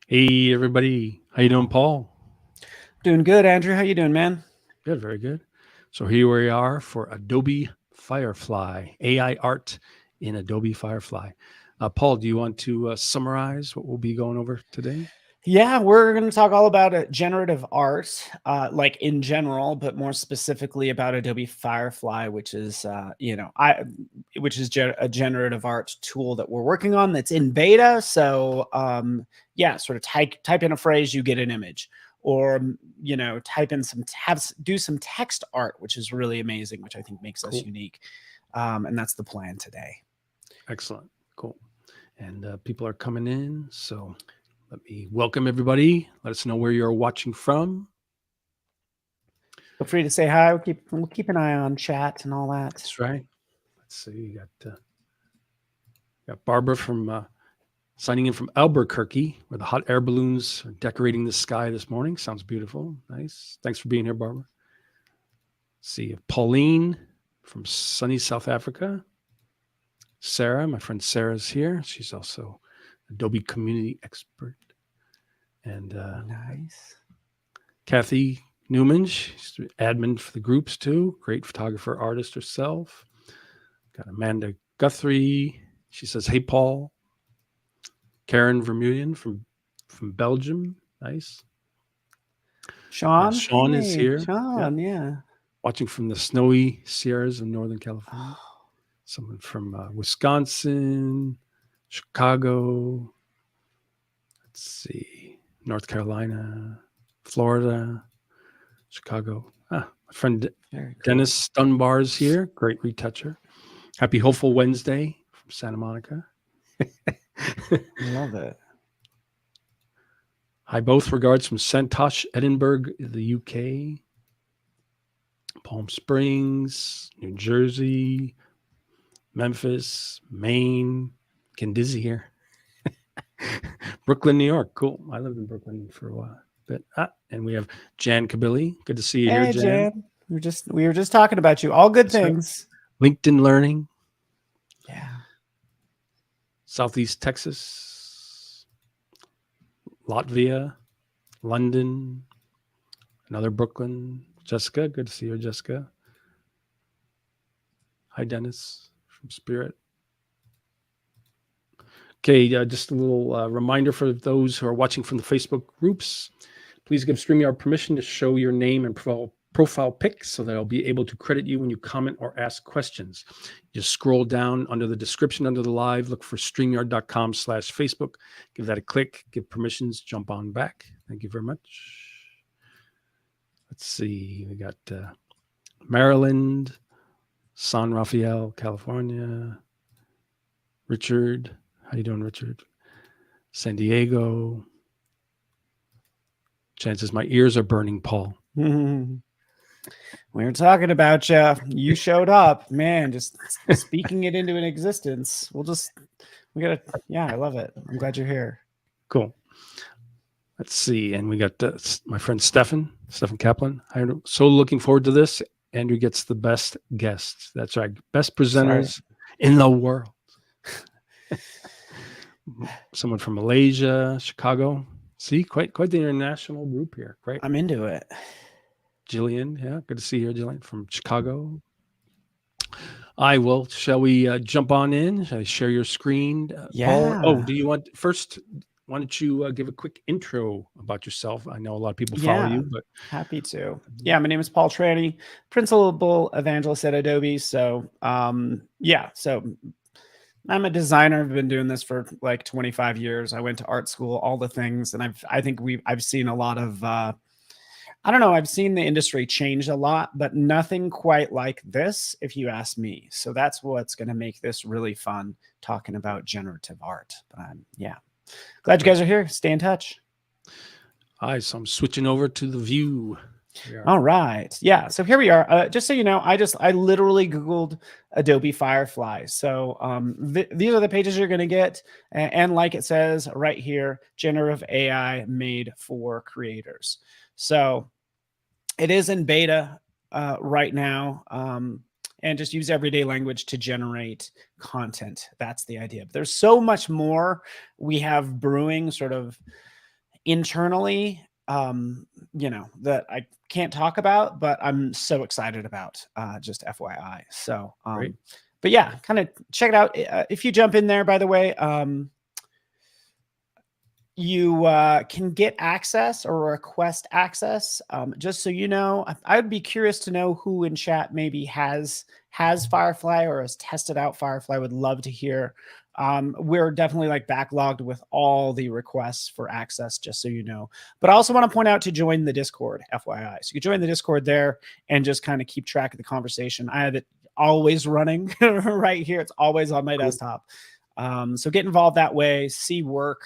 Hey everybody, how you doing, Paul? Doing good, Andrew. How you doing, man? Good, very good. So here we are for Adobe Firefly, AI art in Adobe Firefly. Paul, do you want to summarize what we'll be going over today? Yeah, we're going to talk all about generative art, like in general, but more specifically about Adobe Firefly, which is, a generative art tool that we're working on that's in beta. So, yeah, sort of type in a phrase, you get an image, or type in do some text art, which is really amazing, which I think makes us Cool, unique, and that's the plan today. excellent, cool. And people are coming in, so let me welcome everybody. Let us know where you're watching from. Feel free to say hi. We'll keep an eye on chat and all that. That's right. Let's see, you got Barbara from signing in from Albuquerque, where the hot air balloons are decorating the sky this morning. Sounds beautiful. Nice. Thanks for being here, Barbara. See Pauline from sunny South Africa. Sarah, my friend Sarah's here. She's also Adobe community expert. And Nice. Kathy Newman, she's admin for the groups too. Great photographer, artist herself. Got Amanda Guthrie. She says, "Hey Paul." Karen Vermeulen from Belgium. Nice. Sean, Sean is hey, here. Yeah. Sean, yeah. Watching from the snowy Sierras of Northern California. Oh, Someone from Wisconsin, Chicago, let's see, North Carolina, Florida, Chicago. My friend very cool. Dennis Dunbar's here. Great retoucher. Happy Hopeful Wednesday from Santa Monica. Love it. Hi, both regards from Santosh, Edinburgh, the UK, Palm Springs, New Jersey, Memphis, Maine. Getting dizzy here. Brooklyn, New York. Cool. I lived in Brooklyn for a while. But and we have Jan Kabili. Good to see you here, Hey, Jan. Jan. We were just talking about you. All good That's right. things. LinkedIn Learning, Yeah. Southeast Texas, Latvia, London, another Brooklyn. Jessica, good to see you, Jessica. Hi, Dennis from Spirit. Okay, just a little reminder for those who are watching from the Facebook groups. Please give StreamYard permission to show your name and profile pic so that I'll be able to credit you when you comment or ask questions. Just scroll down under the description under the live, look for StreamYard.com/Facebook. Give that a click, give permissions, jump on back. Thank you very much. Let's see, we got Maryland, San Rafael, California. Richard, how you doing, Richard? San Diego. Chances my ears are burning, Paul. We were talking about you. You showed up, man. Just speaking it into an existence. Yeah, I love it. I'm glad you're here. Cool. Let's see. And we got my friend Stefan Kaplan. I'm so looking forward to this. Andrew gets the best guests. That's right. Best presenters in the world. Someone from Malaysia, Chicago. See, quite the international group here. Great. I'm into it. Jillian, yeah, good to see you, Jillian from Chicago. I will. Shall we jump on in? Shall I share your screen, Yeah. Paul? Oh, do you want first? Why don't you give a quick intro about yourself? I know a lot of people follow you, but happy to. Yeah, my name is Paul Trani, principal evangelist at Adobe. So, so I'm a designer. I've been doing this for like 25 years. I went to art school, all the things, and I've seen a lot of I don't know, I've seen the industry change a lot, but nothing quite like this, if you ask me. So that's what's going to make this really fun, talking about generative art. But glad you guys are here. Stay in touch. so I'm switching over to the view. All right. Yeah. So here we are. Just so you know, I literally Googled Adobe Firefly. So these are the pages you're going to get. And like it says right here, generative AI made for creators. So it is in beta right now. And just use everyday language to generate content. That's the idea. But there's so much more we have brewing, sort of internally, that I can't talk about, but I'm so excited about, just FYI. So, Great. but yeah, kind of check it out. If you jump in there, by the way, you can get access or request access. Just so you know, I would be curious to know who in chat maybe has Firefly or has tested out Firefly. Would love to hear. We're definitely like backlogged with all the requests for access, just so you know. But I also want to point out to join the Discord, FYI. So you can join the Discord there and just kind of keep track of the conversation. I have it always running right here. It's always on my desktop. So get involved that way, see work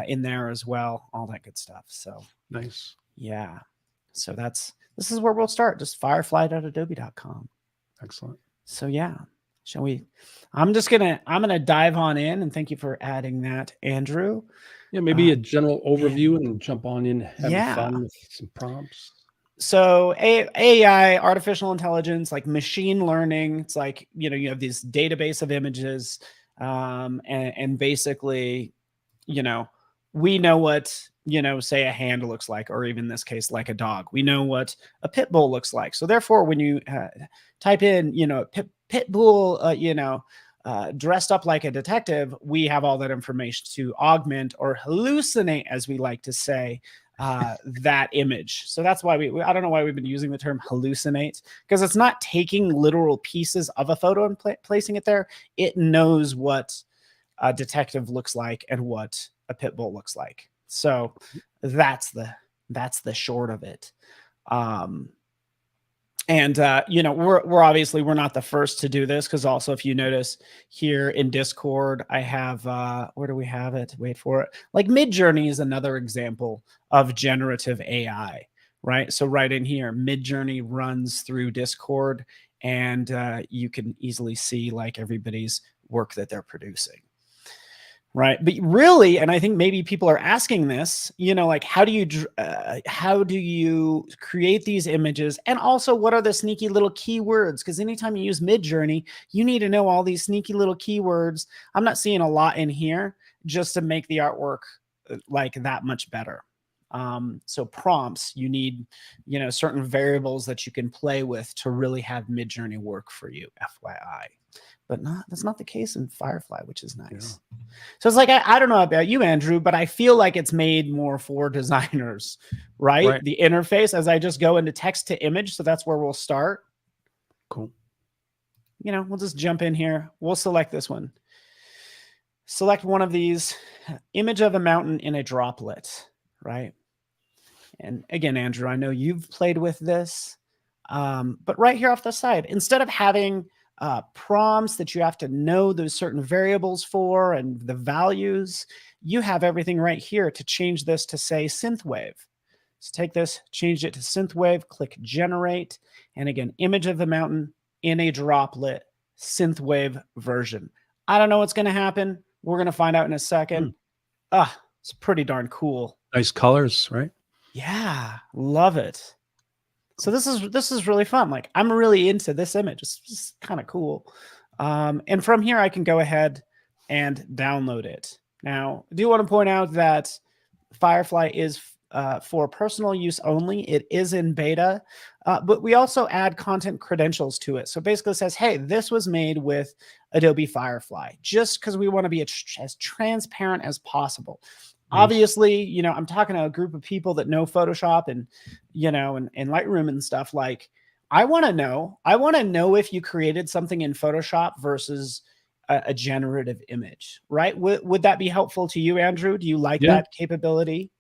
in there as well, all that good stuff. So nice. Yeah. So this is where we'll start, just firefly.adobe.com. Excellent. So yeah, shall we? I'm gonna dive on in, and thank you for adding that, Andrew. Yeah, maybe a general overview and jump on in, having fun with some prompts. So AI, artificial intelligence, like machine learning, it's like, you have this database of images, and basically, we know what, say a hand looks like, or even in this case, like a dog. We know what a pit bull looks like. So therefore, when you type in, pit bull, dressed up like a detective, we have all that information to augment or hallucinate, as we like to say, that image. So that's why I don't know why we've been using the term hallucinate, because it's not taking literal pieces of a photo and placing it there. It knows what a detective looks like and what a pit bull looks like. So that's the short of it. We're obviously, we're not the first to do this, because also, if you notice here in Discord, I have where do we have it? Wait for it. Like Midjourney is another example of generative AI, right? So right in here, Midjourney runs through Discord, and you can easily see like everybody's work that they're producing. Right. But really, and I think maybe people are asking this, like, how do you create these images? And also, what are the sneaky little keywords? Because anytime you use Midjourney, you need to know all these sneaky little keywords. I'm not seeing a lot in here just to make the artwork like that much better. So prompts, you need, certain variables that you can play with to really have Midjourney work for you, FYI. But that's not the case in Firefly, which is nice. Yeah. So it's like, I don't know about you, Andrew, but I feel like it's made more for designers, right? The interface, as I just go into text to image. So that's where we'll start. Cool. We'll just jump in here. We'll select this one. Select one of these, image of a mountain in a droplet, right? And again, Andrew, I know you've played with this, but right here off the side, instead of having prompts that you have to know those certain variables for and the values, you have everything right here to change this to say synthwave. So take this, change it to synthwave, click generate, and again, image of the mountain in a droplet, synthwave version. I don't know what's going to happen. We're going to find out in a second. It's pretty darn cool. Nice colors, right? Yeah, love it. So this is really fun. Like, I'm really into this image. It's just kind of cool. And from here, I can go ahead and download it. Now, I do want to point out that Firefly is for personal use only. It is in beta, but we also add content credentials to it. So basically it says, hey, this was made with Adobe Firefly, just because we want to be as transparent as possible. Obviously, I'm talking to a group of people that know Photoshop and, and Lightroom and stuff. Like, I want to know if you created something in Photoshop versus a generative image, right? Would that be helpful to you, Andrew? Do you like that capability?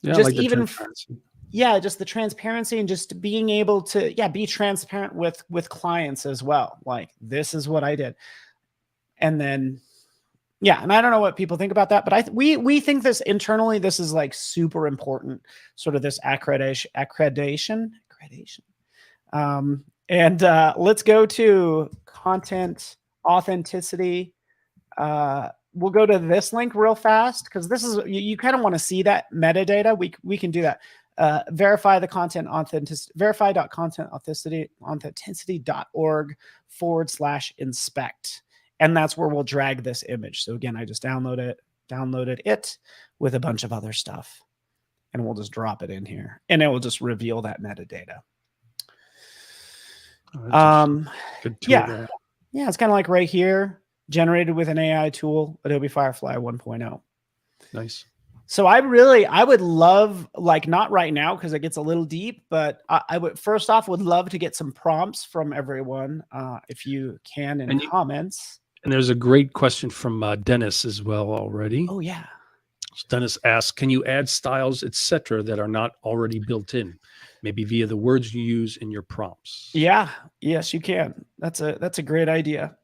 Yeah, just like the even, transparency. Yeah, just the transparency and just being able to, be transparent with clients as well. Like, this is what I did. And then, and I don't know what people think about that, but we think this internally, this is like super important, sort of this accreditation. And let's go to content authenticity. We'll go to this link real fast, because this is, you kind of want to see that metadata. We can do that. Verify the content authenticity, verify.content authenticity.org/inspect. And that's where we'll drag this image. So again, I just download it, downloaded it with a bunch of other stuff. And we'll just drop it in here. And it will just reveal that metadata. Good tool yeah. there. Yeah, it's kind of like right here, generated with an AI tool, Adobe Firefly 1.0. Nice. So I would love, like, not right now because it gets a little deep, but I would first off would love to get some prompts from everyone, if you can, in comments. And there's a great question from Dennis as well already. Oh yeah. Dennis asks, can you add styles, etc., that are not already built in, maybe via the words you use in your prompts? Yeah. Yes, you can. That's a great idea.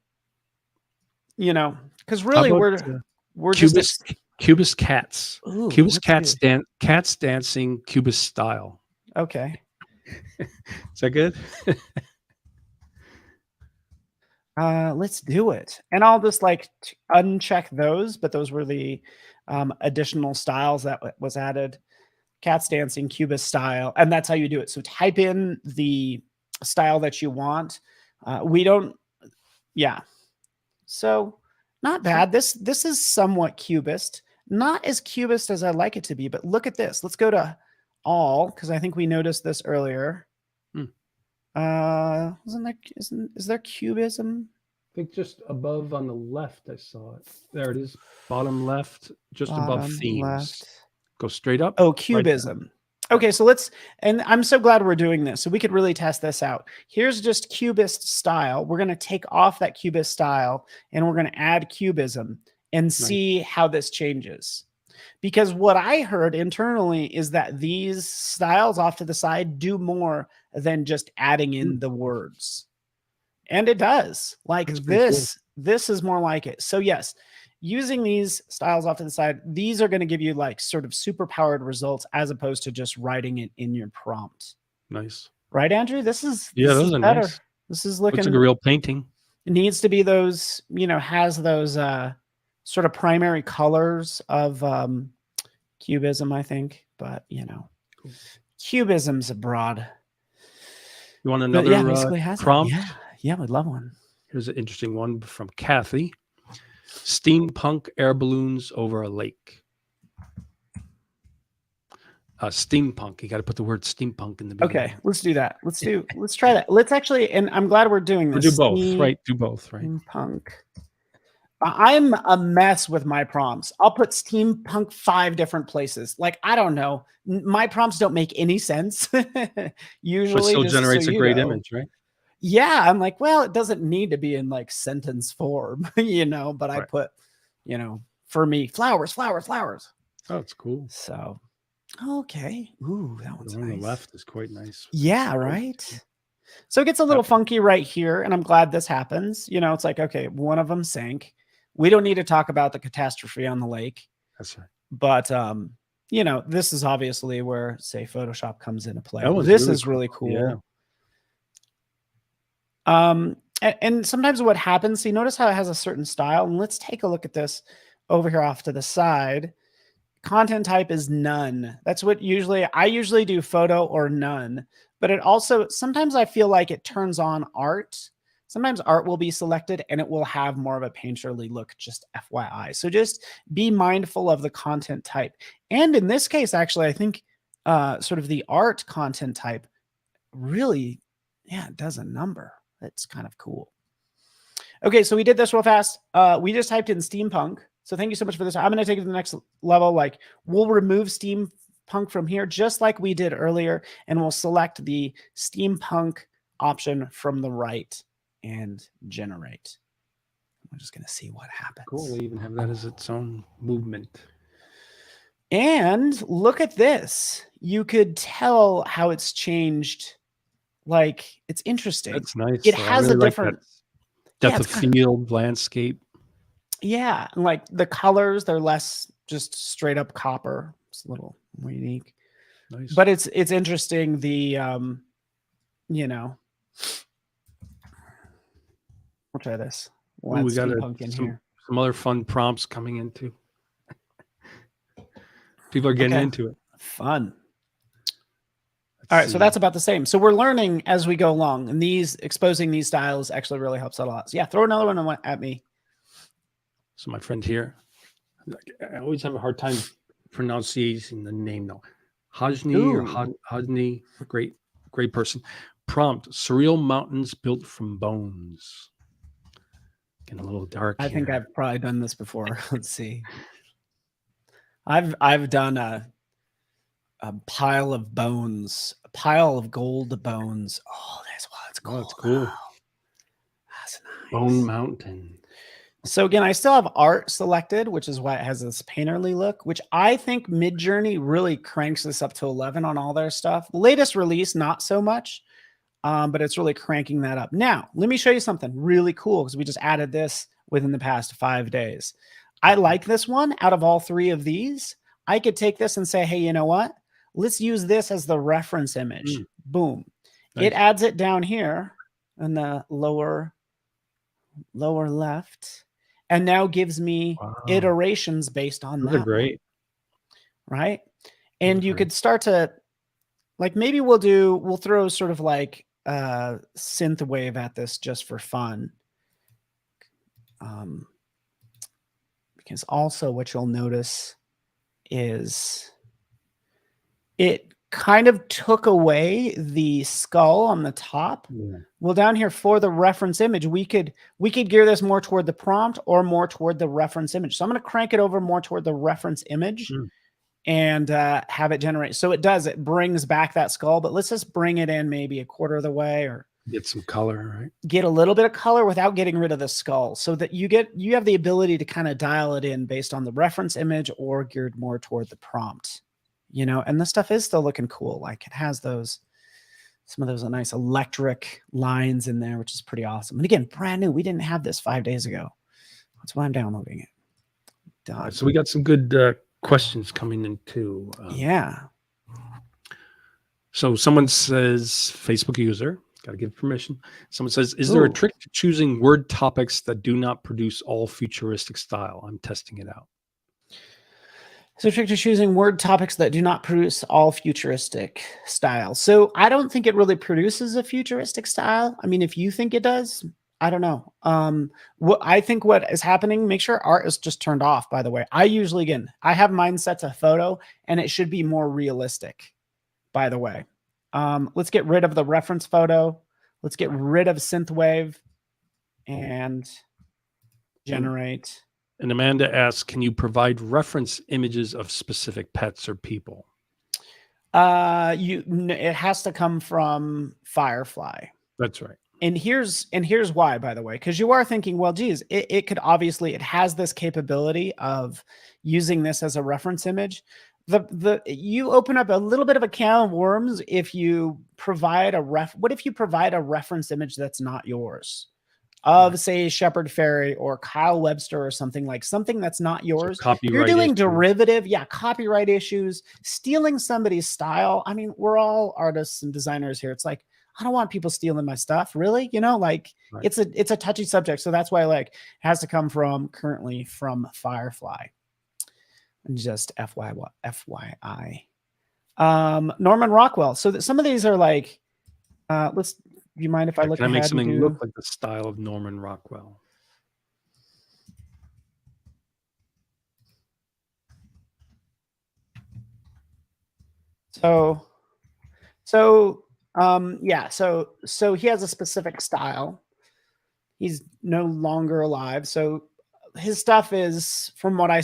You know, because really we're just Cubist cats. Ooh, Cubist cats dancing Cubist style. Okay. Is that good? Let's do it. And I'll just like uncheck those, but those were the additional styles that was added. Cats dancing Cubist style. And that's how you do it. So type in the style that you want. Yeah. So not bad. This is somewhat Cubist. Not as Cubist as I'd like it to be, but look at this. Let's go to all, because I think we noticed this earlier. Is there cubism? I think just above on the left, I saw it. There it is. Bottom left, just above themes. Left. Go straight up. Oh, cubism. Right. Okay, so and I'm so glad we're doing this. So we could really test this out. Here's just Cubist style. We're going to take off that Cubist style and we're going to add cubism and see how this changes. Because what I heard internally is that these styles off to the side do more than just adding in the words. And it does. Like this is more like it. So yes, using these styles off to the side, these are going to give you like sort of super powered results as opposed to just writing it in your prompt. Nice. Right, Andrew? This is those are better. Nice. This is looking like a real painting. It needs to be those, has those sort of primary colors of cubism, I think. But cool. Cubism's abroad. You want another basically has prompt? Yeah, I'd love one. Here's an interesting one from Kathy. Steampunk air balloons over a lake. Steampunk. You got to put the word steampunk in the beginning. Okay, let's do that. Let's try that. Let's actually, and I'm glad we're doing this. Do both, right? Do both, right? Steampunk. I'm a mess with my prompts. I'll put steampunk 5 different places. Like, I don't know. My prompts don't make any sense. Usually, but it still generates a great image, right? Yeah, I'm like, well, it doesn't need to be in like sentence form, but I put, for me, flowers. Oh, it's cool. So, okay. Ooh, that one's nice. On the left is quite nice. Yeah, right. So it gets a little funky right here, and I'm glad this happens. It's like, okay, one of them sank. We don't need to talk about the catastrophe on the lake. That's right. But, this is obviously where, say, Photoshop comes into play. This is really cool. Yeah. And sometimes what happens, so you notice how it has a certain style, and let's take a look at this over here off to the side. Content type is none. That's what I usually do photo or none, but it also, sometimes I feel like it turns on art. Sometimes art will be selected and it will have more of a painterly look, just FYI. So just be mindful of the content type. And in this case, actually, I think sort of the art content type really, it does a number. That's kind of cool. Okay, so we did this real fast. We just typed in steampunk. So thank you so much for this. I'm going to take it to the next level. Like, we'll remove steampunk from here, just like we did earlier, and we'll select the steampunk option from the right and generate. I'm just going to see what happens. Cool. We even have that as its own movement. And look at this. You could tell how it's changed. Like, it's interesting. That's nice. It has a different depth of field, landscape. Yeah, and like the colors, they're less just straight up copper. It's a little more unique. Nice. But it's interesting. The we'll try this. Ooh, we got some other fun prompts coming into. People are getting into it. Fun. All right, so that's about the same. So we're learning as we go along, and exposing these styles actually really helps out a lot. So yeah, throw another one at me. So my friend here, I always have a hard time pronouncing the name though. Hajni or Ooh. Hajni, great person. Prompt: surreal mountains built from bones. Getting a little dark I here. think I've probably done this before. Let's see. I've done a pile of bones, a pile of gold bones. Oh, that's cool. Oh, it's cool. Wow. That's nice. Bone Mountain. So again, I still have art selected, which is why it has this painterly look, which I think Midjourney really cranks this up to 11 on all their stuff. Latest release, not so much, but it's really cranking that up. Now, let me show you something really cool because we just added this within the past 5 days. I like this one. Out of all 3 of these, I could take this and say, hey, you know what? Let's use this as the reference image. Boom. Nice. It adds it down here in the lower left, and now gives me iterations based on that. Great. Right? And you could start to, like, maybe we'll throw sort of like synth wave at this just for fun. Because also what you'll notice is it kind of took away the skull on the top. Yeah. Well, down here for the reference image, we could gear this more toward the prompt or more toward the reference image. So I'm going to crank it over more toward the reference image and have it generate. So it brings back that skull, but let's just bring it in maybe a quarter of the way, or get some color, right? Get a little bit of color without getting rid of the skull, so that you have the ability to kind of dial it in based on the reference image or geared more toward the prompt, you know. And the stuff is still looking cool. Like, it has some of those nice electric lines in there, which is pretty awesome. And again, brand new. We didn't have this 5 days ago. That's why I'm downloading it. Done. So we got some good questions coming in too. Yeah. So someone says, Facebook user, got to give permission. Someone says, is there a trick to choosing word topics that do not produce all futuristic style? I'm testing it out. So, trick to choosing word topics that do not produce all futuristic style. So I don't think it really produces a futuristic style. I mean, if you think it does, I don't know. I think what is happening, make sure art is just turned off, by the way. I usually, again, I have mine set to photo, and it should be more realistic, by the way. Let's get rid of the reference photo. Let's get rid of synthwave and generate. And Amanda asks, can you provide reference images of specific pets or people? It has to come from Firefly. That's right. And here's why, by the way, because you are thinking, well, geez, it could obviously, it has this capability of using this as a reference image. You open up a little bit of a can of worms if you provide what if you provide a reference image that's not yours? Of, say, Shepard Fairey or Kyle Webster or something that's not yours. So you're doing derivative, copyright issues, stealing somebody's style. I mean, we're all artists and designers here. It's like, I don't want people stealing my stuff, really. You know, like, it's a touchy subject. So that's why, like, it has to come currently from Firefly. Just FYI. Norman Rockwell. So that some of these are like, do you mind if I look ahead? Can I make something look like the style of Norman Rockwell? So he has a specific style. He's no longer alive. So his stuff is, from what I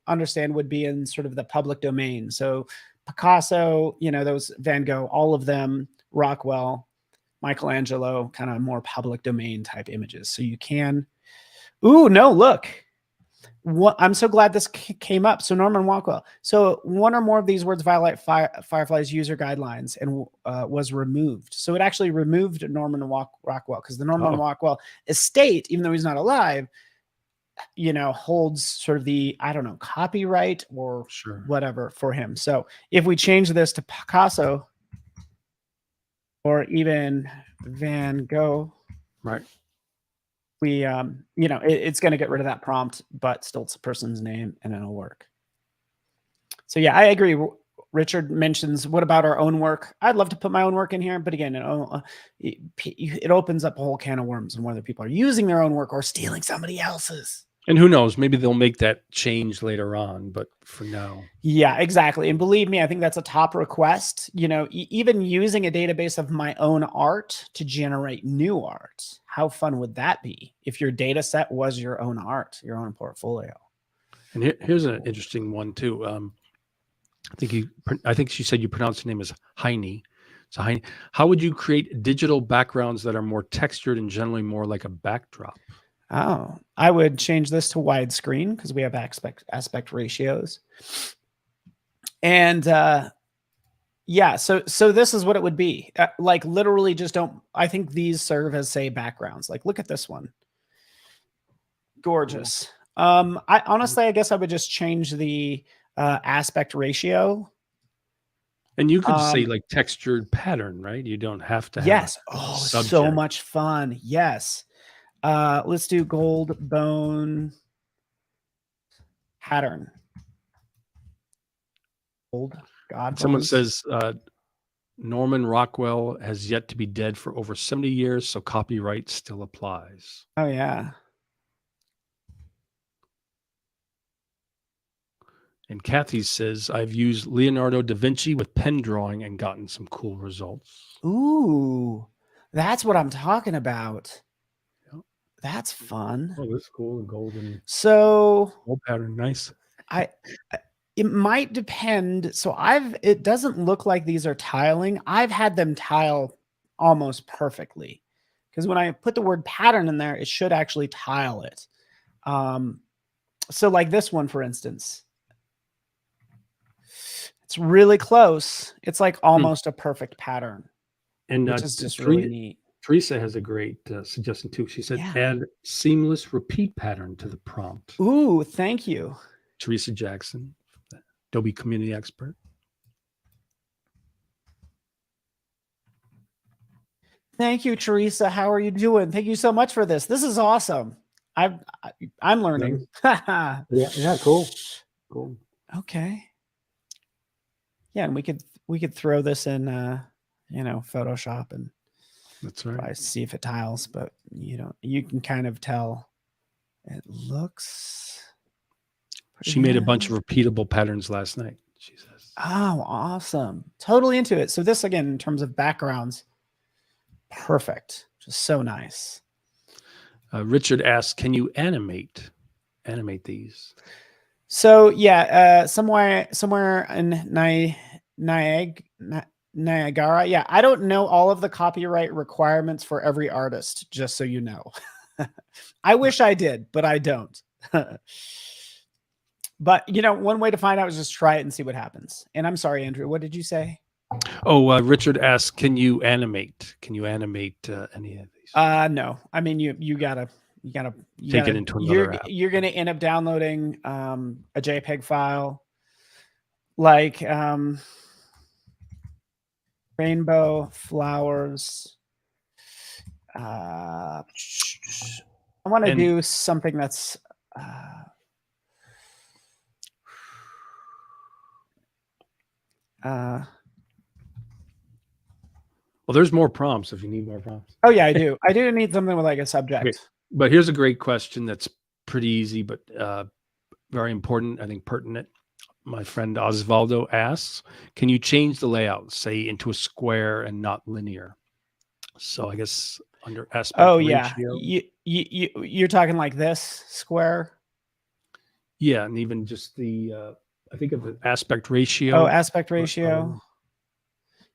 understand, would be in sort of the public domain. So Picasso, you know, those Van Gogh, all of them, Rockwell, Michelangelo, kind of more public domain type images. So you can, look, I'm so glad this came up. So Norman Rockwell. So one or more of these words violate Firefly's user guidelines and was removed. So it actually removed Norman Rockwell, because the Norman Rockwell estate, even though he's not alive, you know, holds sort of the, I don't know, copyright or whatever for him. So if we change this to Picasso, or even Van Gogh, right? We, it's going to get rid of that prompt, but still it's a person's name and it'll work. So yeah, I agree. Richard mentions, what about our own work? I'd love to put my own work in here, but again, it opens up a whole can of worms, and whether people are using their own work or stealing somebody else's. And who knows, maybe they'll make that change later on, but for now. Yeah, exactly. And believe me, I think that's a top request. You know, even using a database of my own art to generate new art. How fun would that be if your data set was your own art, your own portfolio? And here's an interesting one too. I think she said you pronounce the name as Heine. So Heine, how would you create digital backgrounds that are more textured and generally more like a backdrop? Oh, I would change this to widescreen because we have aspect ratios. And yeah, so this is what it would be. Like literally just don't, I think these serve as say backgrounds. Like look at this one. Gorgeous. I honestly, I guess I would just change the aspect ratio. And you could say like textured pattern, right? You don't have to have yes. a Oh, subject. so much fun. Yes. Let's do gold bone pattern. Gold God. Someone bones. says Norman Rockwell has yet to be dead for over 70 years, so copyright still applies. Oh yeah. And Kathy says, I've used Leonardo da Vinci with pen drawing and gotten some cool results. Ooh, that's what I'm talking about. Yep. That's fun. Oh, that's cool. The golden So gold pattern. Nice. It might depend. So it doesn't look like these are tiling. I've had them tile almost perfectly because when I put the word pattern in there, it should actually tile it. So like this one, for instance, it's really close. It's like almost a perfect pattern, and which is just really neat. Teresa has a great suggestion too. She said, add seamless repeat pattern to the prompt. Ooh, thank you. Teresa Jackson, Adobe community expert. Thank you, Teresa. How are you doing? Thank you so much for this. This is awesome. I'm learning. yeah, cool. Cool. Okay. Yeah, and we could throw this in Photoshop and that's right. See if it tiles, but you can kind of tell it looks. She made a bunch of repeatable patterns last night, she says. Oh, awesome. Totally into it. So this again, in terms of backgrounds, perfect. Just so nice. Richard asks, can you animate these? So yeah, somewhere in Niagara. Yeah, I don't know all of the copyright requirements for every artist, just so you know. I wish I did, but I don't. But one way to find out is just try it and see what happens. And I'm sorry, Andrew, what did you say? Oh, Richard asks, can you animate any of these? No. I mean, you gotta take it into another app. You're gonna end up downloading a JPEG file, like rainbow flowers. I want to do something that's well, there's more prompts if you need more prompts. Oh yeah, I do. I do need something with like a subject. Okay. But here's a great question that's pretty easy, but very important, I think pertinent. My friend Osvaldo asks, can you change the layout, say into a square and not linear? So I guess under aspect ratio. You're talking like this square? Yeah, and even just the I think of the aspect ratio. Oh, aspect ratio.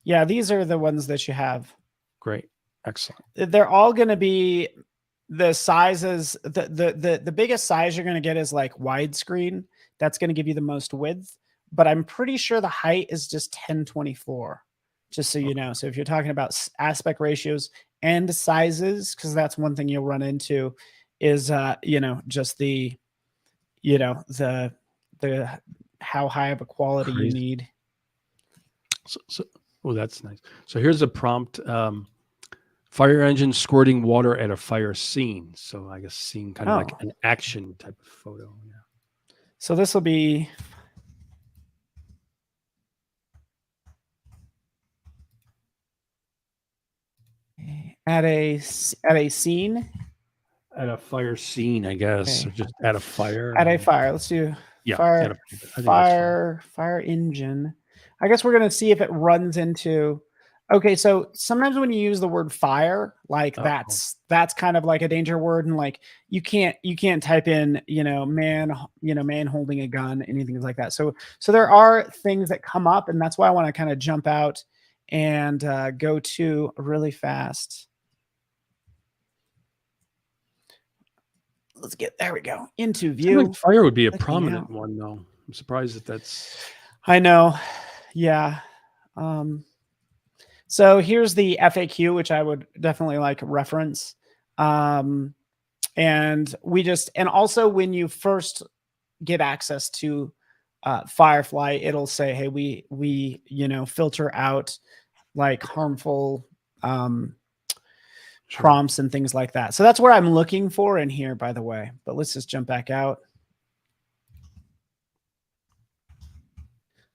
Yeah, these are the ones that you have. Great. Excellent. They're all going to be the sizes. The biggest size you're going to get is like widescreen. That's going to give you the most width, but I'm pretty sure the height is just 1024, just so you know. So if you're talking about aspect ratios and sizes, because that's one thing you'll run into is, just the how high of a quality you need. Oh, that's nice. So here's a prompt. Fire engine squirting water at a fire scene. So I guess scene kind of like an action type of photo. Yeah. So this will be at a scene. At a fire scene, I guess, Okay. or just at a fire. At a fire. Let's do Yeah, fire. at a, I think that's fine. Fire engine. I guess we're gonna see if it runs into. Okay, so sometimes when you use the word fire, like Uh-oh. that's kind of like a danger word, and like you can't type in man holding a gun, anything like that. So there are things that come up, and that's why I want to kind of jump out and go to really fast. Let's get, there we go, into view. Like fire would be a Clicking prominent out. one, though. I'm surprised that that's. I know. Yeah. So here's the FAQ, which I would definitely like reference. And also when you first get access to Firefly, it'll say, hey, we filter out like harmful prompts and things like that. So that's where I'm looking for in here, by the way. But let's just jump back out.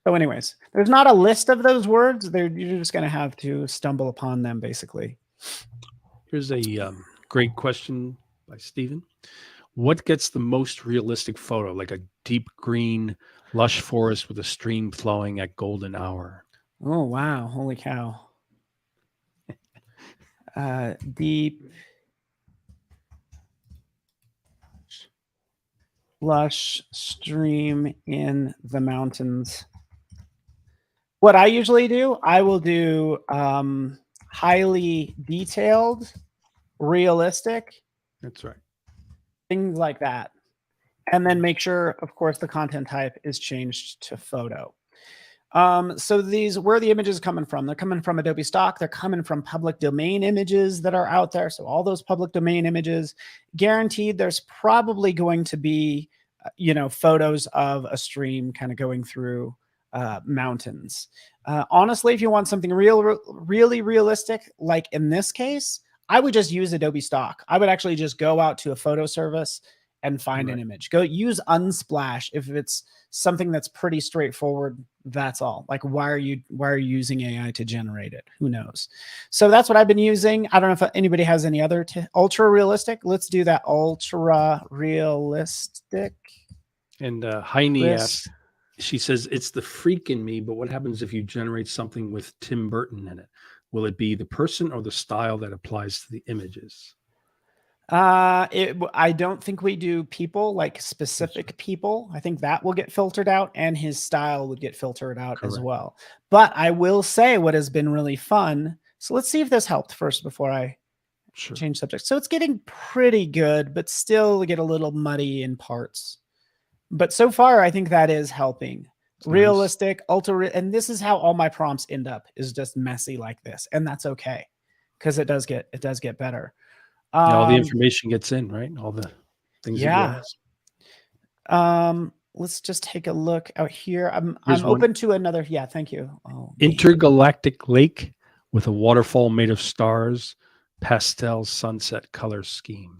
So anyways, there's not a list of those words. You're just going to have to stumble upon them, basically. Here's a great question by Stephen. What gets the most realistic photo? Like a deep green, lush forest with a stream flowing at golden hour. Oh, wow. Holy cow. Deep, lush stream in the mountains. What I usually do, I will do highly detailed, realistic. That's right. Things like that. And then make sure, of course, the content type is changed to photo. So where are the images coming from? They're coming from Adobe stock. They're coming from public domain images that are out there. So all those public domain images, guaranteed there's probably going to be, photos of a stream kind of going through mountains. Honestly, if you want something really realistic, like in this case, I would just use Adobe stock. I would actually just go out to a photo service and find an image. Go use Unsplash if it's something that's pretty straightforward. That's all. Like, why are you using AI to generate it? Who knows? So that's what I've been using. I don't know if anybody has any other ultra realistic. Let's do that ultra realistic. And Heine asks, she says, it's the freak in me, but what happens if you generate something with Tim Burton in it? Will it be the person or the style that applies to the images? I don't think we do people, like specific people. I think that will get filtered out, and his style would get filtered out as well. But I will say what has been really fun. So let's see if this helped first before I change subject. So it's getting pretty good, but still get a little muddy in parts. But so far, I think that is helping. It's realistic, ultra, and this is how all my prompts end up, is just messy like this, and that's okay, because it does get better. All the information gets in, right? All the things. Yeah. Let's just take a look out here. I'm open to another. Yeah, thank you. Oh, intergalactic lake with a waterfall made of stars, pastel sunset color scheme.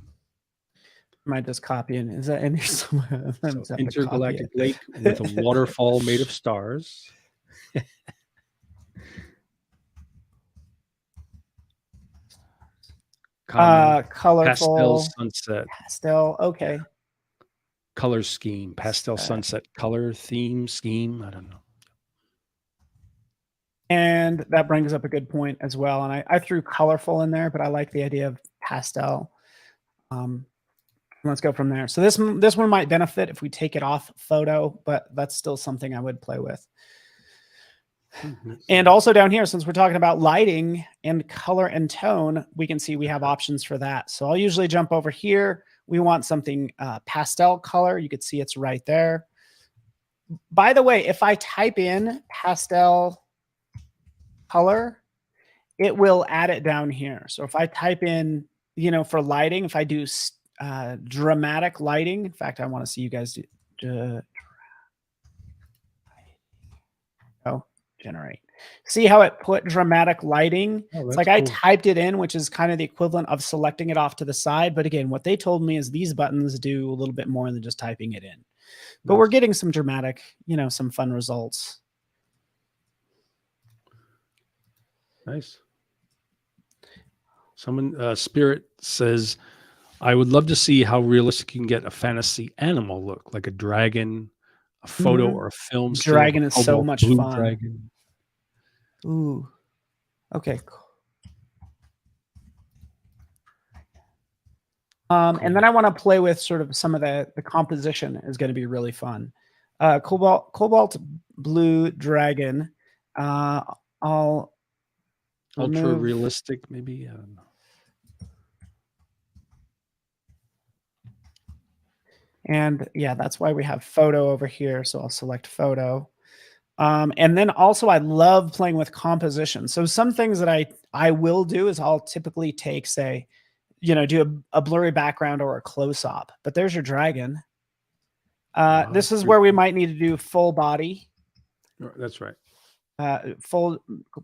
Might just copy it. Is that in here somewhere? So intergalactic lake with a waterfall made of stars. Colorful pastel sunset. Pastel. Okay. Color scheme. Pastel sunset color theme scheme. I don't know. And that brings up a good point as well. And I threw colorful in there, but I like the idea of pastel. Let's go from there. So this one might benefit if we take it off photo, but that's still something I would play with. And also down here, since we're talking about lighting and color and tone, we can see we have options for that. So I'll usually jump over here. We want something pastel color. You could see it's right there. By the way, if I type in pastel color, it will add it down here. So if I type in, for lighting, if I do dramatic lighting, in fact, I want to see you guys do generate. See how it put dramatic lighting? It's like cool. I typed it in, which is kind of the equivalent of selecting it off to the side. But again, what they told me is these buttons do a little bit more than just typing it in. But we're getting some dramatic, some fun results. Nice. Someone, Spirit says, I would love to see how realistic you can get a fantasy animal look, like a dragon, a photo Mhm. or a film still of a Dragon is so cobalt much blue fun. dragon. Ooh. Okay, cool. Cool. And then I want to play with sort of some of the composition is going to be really fun. Cobalt blue dragon. I'll Ultra remove, realistic, maybe. I don't know. and yeah, that's why we have photo over here. So I'll select photo. And then also I love playing with composition. So some things that I will do is I'll typically take, say, do a blurry background or a close up. But there's your dragon. This is where we might need to do full body. That's right. Full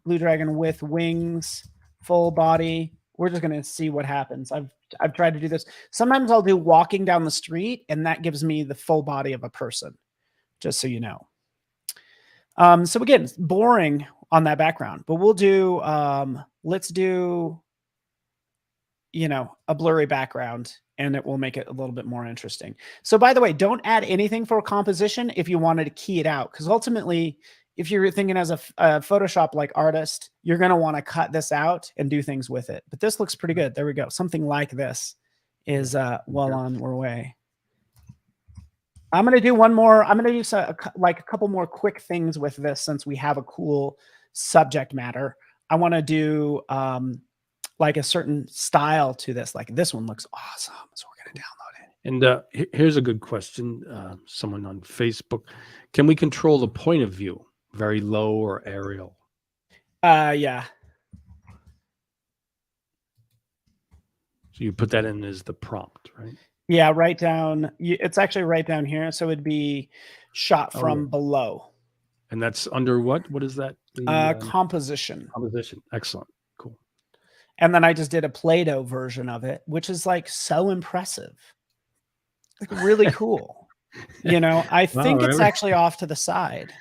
blue dragon with wings, full body. We're just gonna see what happens. I've tried to do this. Sometimes I'll do walking down the street, and that gives me the full body of a person, just so you know. So again, it's boring on that background, but we'll do, let's do, a blurry background, and it will make it a little bit more interesting. So by the way, don't add anything for composition if you wanted to key it out, because ultimately, if you're thinking as a Photoshop like artist, you're going to want to cut this out and do things with it. But this looks pretty good. There we go. Something like this is well on our way. I'm going to do one more. I'm going to use a couple more quick things with this since we have a cool subject matter. I want to do like a certain style to this. Like this one looks awesome. So we're going to download it. And here's a good question. Someone on Facebook. Can we control the point of view? Very low or aerial? Yeah. So you put that in as the prompt, right? Yeah, right down. It's actually right down here. So it'd be shot from below. And that's under what? What is that? Composition. Composition. Excellent. Cool. And then I just did a Play-Doh version of it, which is like so impressive. Like really cool. I think it's actually off to the side.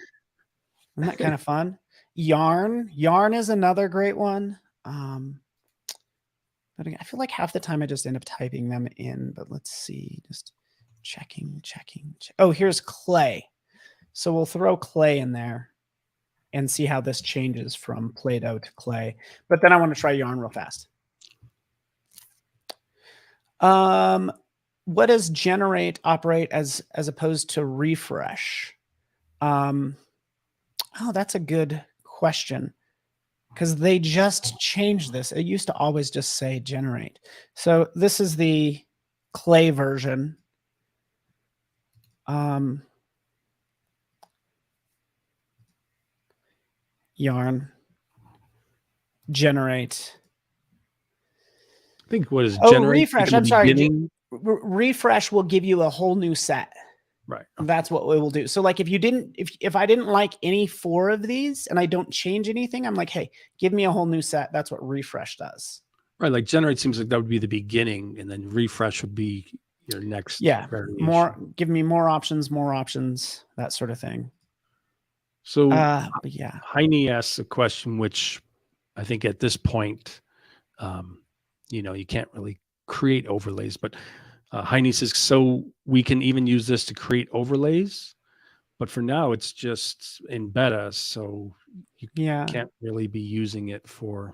Isn't that kind of fun? Yarn is another great one. But I feel like half the time I just end up typing them in, but let's see, just checking. Oh, here's clay. So we'll throw clay in there and see how this changes from Play-Doh to clay. But then I want to try yarn real fast. What does generate operate as opposed to refresh? Oh, that's a good question, because they just changed this. It used to always just say generate. So this is the clay version. Yarn, generate. I think what is generate? Refresh. I'm sorry. Refresh will give you a whole new set. Right. Okay. That's what we will do. So like if I didn't like any 4 of these and I don't change anything, I'm like, hey, give me a whole new set. That's what refresh does. Right. Like generate seems like that would be the beginning, and then refresh would be your next variation. Give me more options, that sort of thing. So but yeah. Heine asks a question, which I think at this point, you can't really create overlays, but Heine says, so we can even use this to create overlays, but for now it's just in beta, so you can't really be using it for,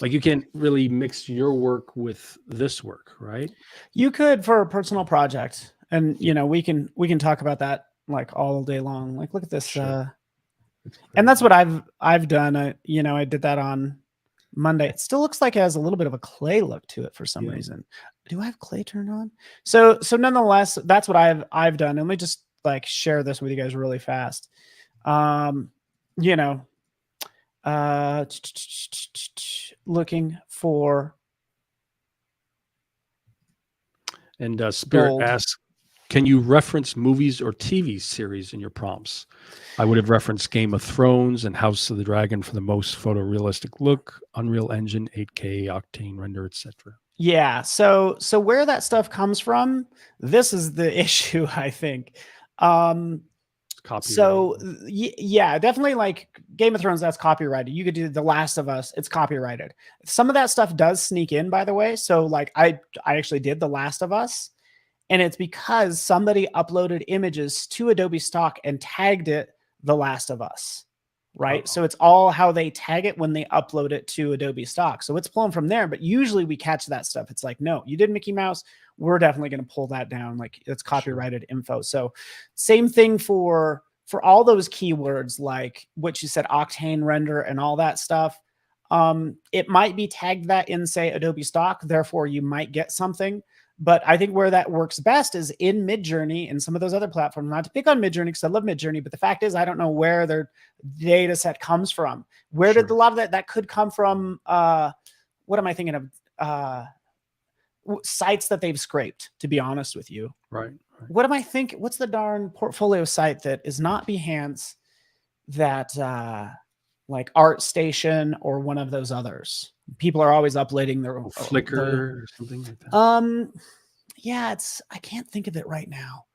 like, you can't really mix your work with this work, right? You could for a personal project, and we can talk about that like all day long. Like, look at this, and that's what I've done. I did that on Monday. It still looks like it has a little bit of a clay look to it for some reason. Do I have clay turned on? So nonetheless, that's what I've done. And let me just like share this with you guys really fast. Looking for. And Spirit asks, can you reference movies or TV series in your prompts? I would have referenced Game of Thrones and House of the Dragon for the most photorealistic look, Unreal Engine, 8K, Octane render, etc. Yeah. So where that stuff comes from, this is the issue, I think. copyrighted. So yeah, definitely like Game of Thrones, that's copyrighted. You could do The Last of Us, it's copyrighted. Some of that stuff does sneak in, by the way. So like I actually did The Last of Us, and it's because somebody uploaded images to Adobe Stock and tagged it The Last of Us, right? So it's all how they tag it when they upload it to Adobe Stock. So it's pulling from there, but usually we catch that stuff. It's like, no, you did Mickey Mouse. We're definitely going to pull that down. Like it's copyrighted info. So same thing for all those keywords, like what you said, Octane render and all that stuff. It might be tagged that in, say, Adobe Stock. Therefore, you might get something. But I think where that works best is in Midjourney and some of those other platforms. Not to pick on Midjourney because I love Midjourney, but the fact is I don't know where their data set comes from. Where did a lot of that could come from? What am I thinking of? Sites that they've scraped, to be honest with you. Right. What am I thinking? What's the darn portfolio site that is not Behance, that like ArtStation or one of those others? People are always uploading their Flickr or something like that. Yeah, I can't think of it right now.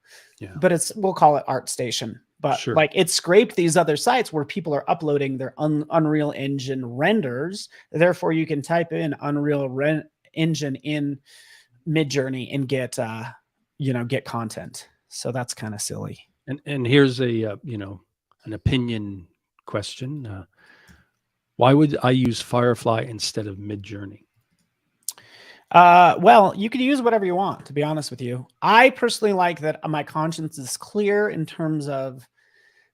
Yeah, but we'll call it ArtStation. But like it scraped these other sites where people are uploading their Unreal Engine renders. Therefore, you can type in Unreal Engine in Midjourney and get get content. So that's kind of silly. And here's a an opinion question. Why would I use Firefly instead of Midjourney? Well, you could use whatever you want, to be honest with you. I personally like that my conscience is clear in terms of,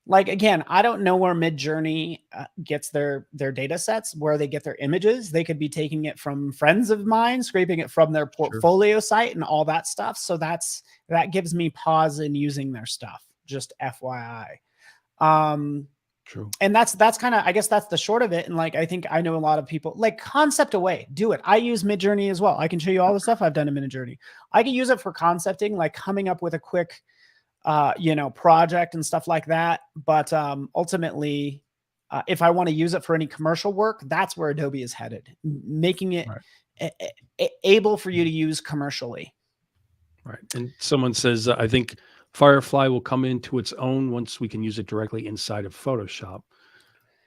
like, again, I don't know where Midjourney gets their data sets, where they get their images. They could be taking it from friends of mine, scraping it from their portfolio site and all that stuff. So that gives me pause in using their stuff, just FYI. True. And that's kind of, I guess that's the short of it. And like, I think I know a lot of people, like, concept away, do it. I use Midjourney as well. I can show you all the stuff I've done in Midjourney. I can use it for concepting, like coming up with a quick, project and stuff like that. But ultimately, if I want to use it for any commercial work, that's where Adobe is headed, making it able for you to use commercially. Right. And someone says, I think Firefly will come into its own once we can use it directly inside of Photoshop.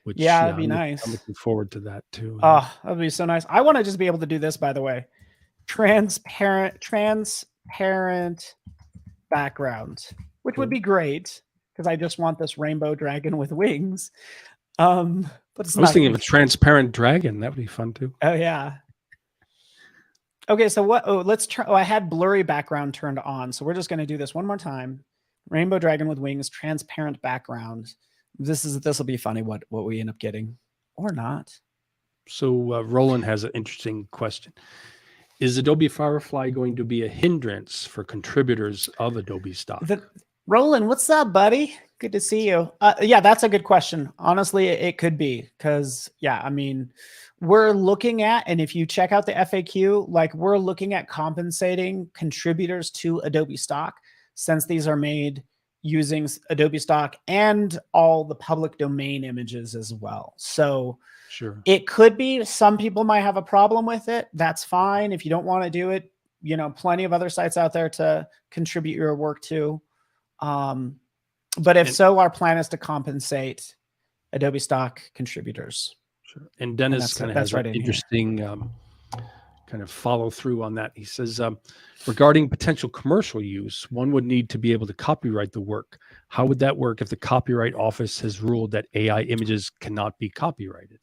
Which, that'd be nice. I'm looking forward to that too. Oh, that'd be so nice. I want to just be able to do this, by the way. Transparent background, which would be great because I just want this rainbow dragon with wings. But it's I was thinking of a transparent dragon. That would be fun too. Oh yeah. Okay, so what? Oh, let's try. Oh, I had blurry background turned on, so we're just going to do this one more time. Rainbow dragon with wings, transparent background. This will be funny. What we end up getting, or not. So Roland has an interesting question. Is Adobe Firefly going to be a hindrance for contributors of Adobe Stock? Roland, what's up, buddy? Good to see you. Yeah, that's a good question. Honestly, it could be because, yeah, I mean, we're looking at, and if you check out the FAQ, like we're looking at compensating contributors to Adobe Stock since these are made using Adobe Stock and all the public domain images as well. So it could be some people might have a problem with it. That's fine. If you don't want to do it, plenty of other sites out there to contribute your work to. But if so, our plan is to compensate Adobe Stock contributors. Sure. And Dennis kind of has an interesting kind of follow through on that. He says, regarding potential commercial use, one would need to be able to copyright the work. How would that work if the Copyright Office has ruled that AI images cannot be copyrighted?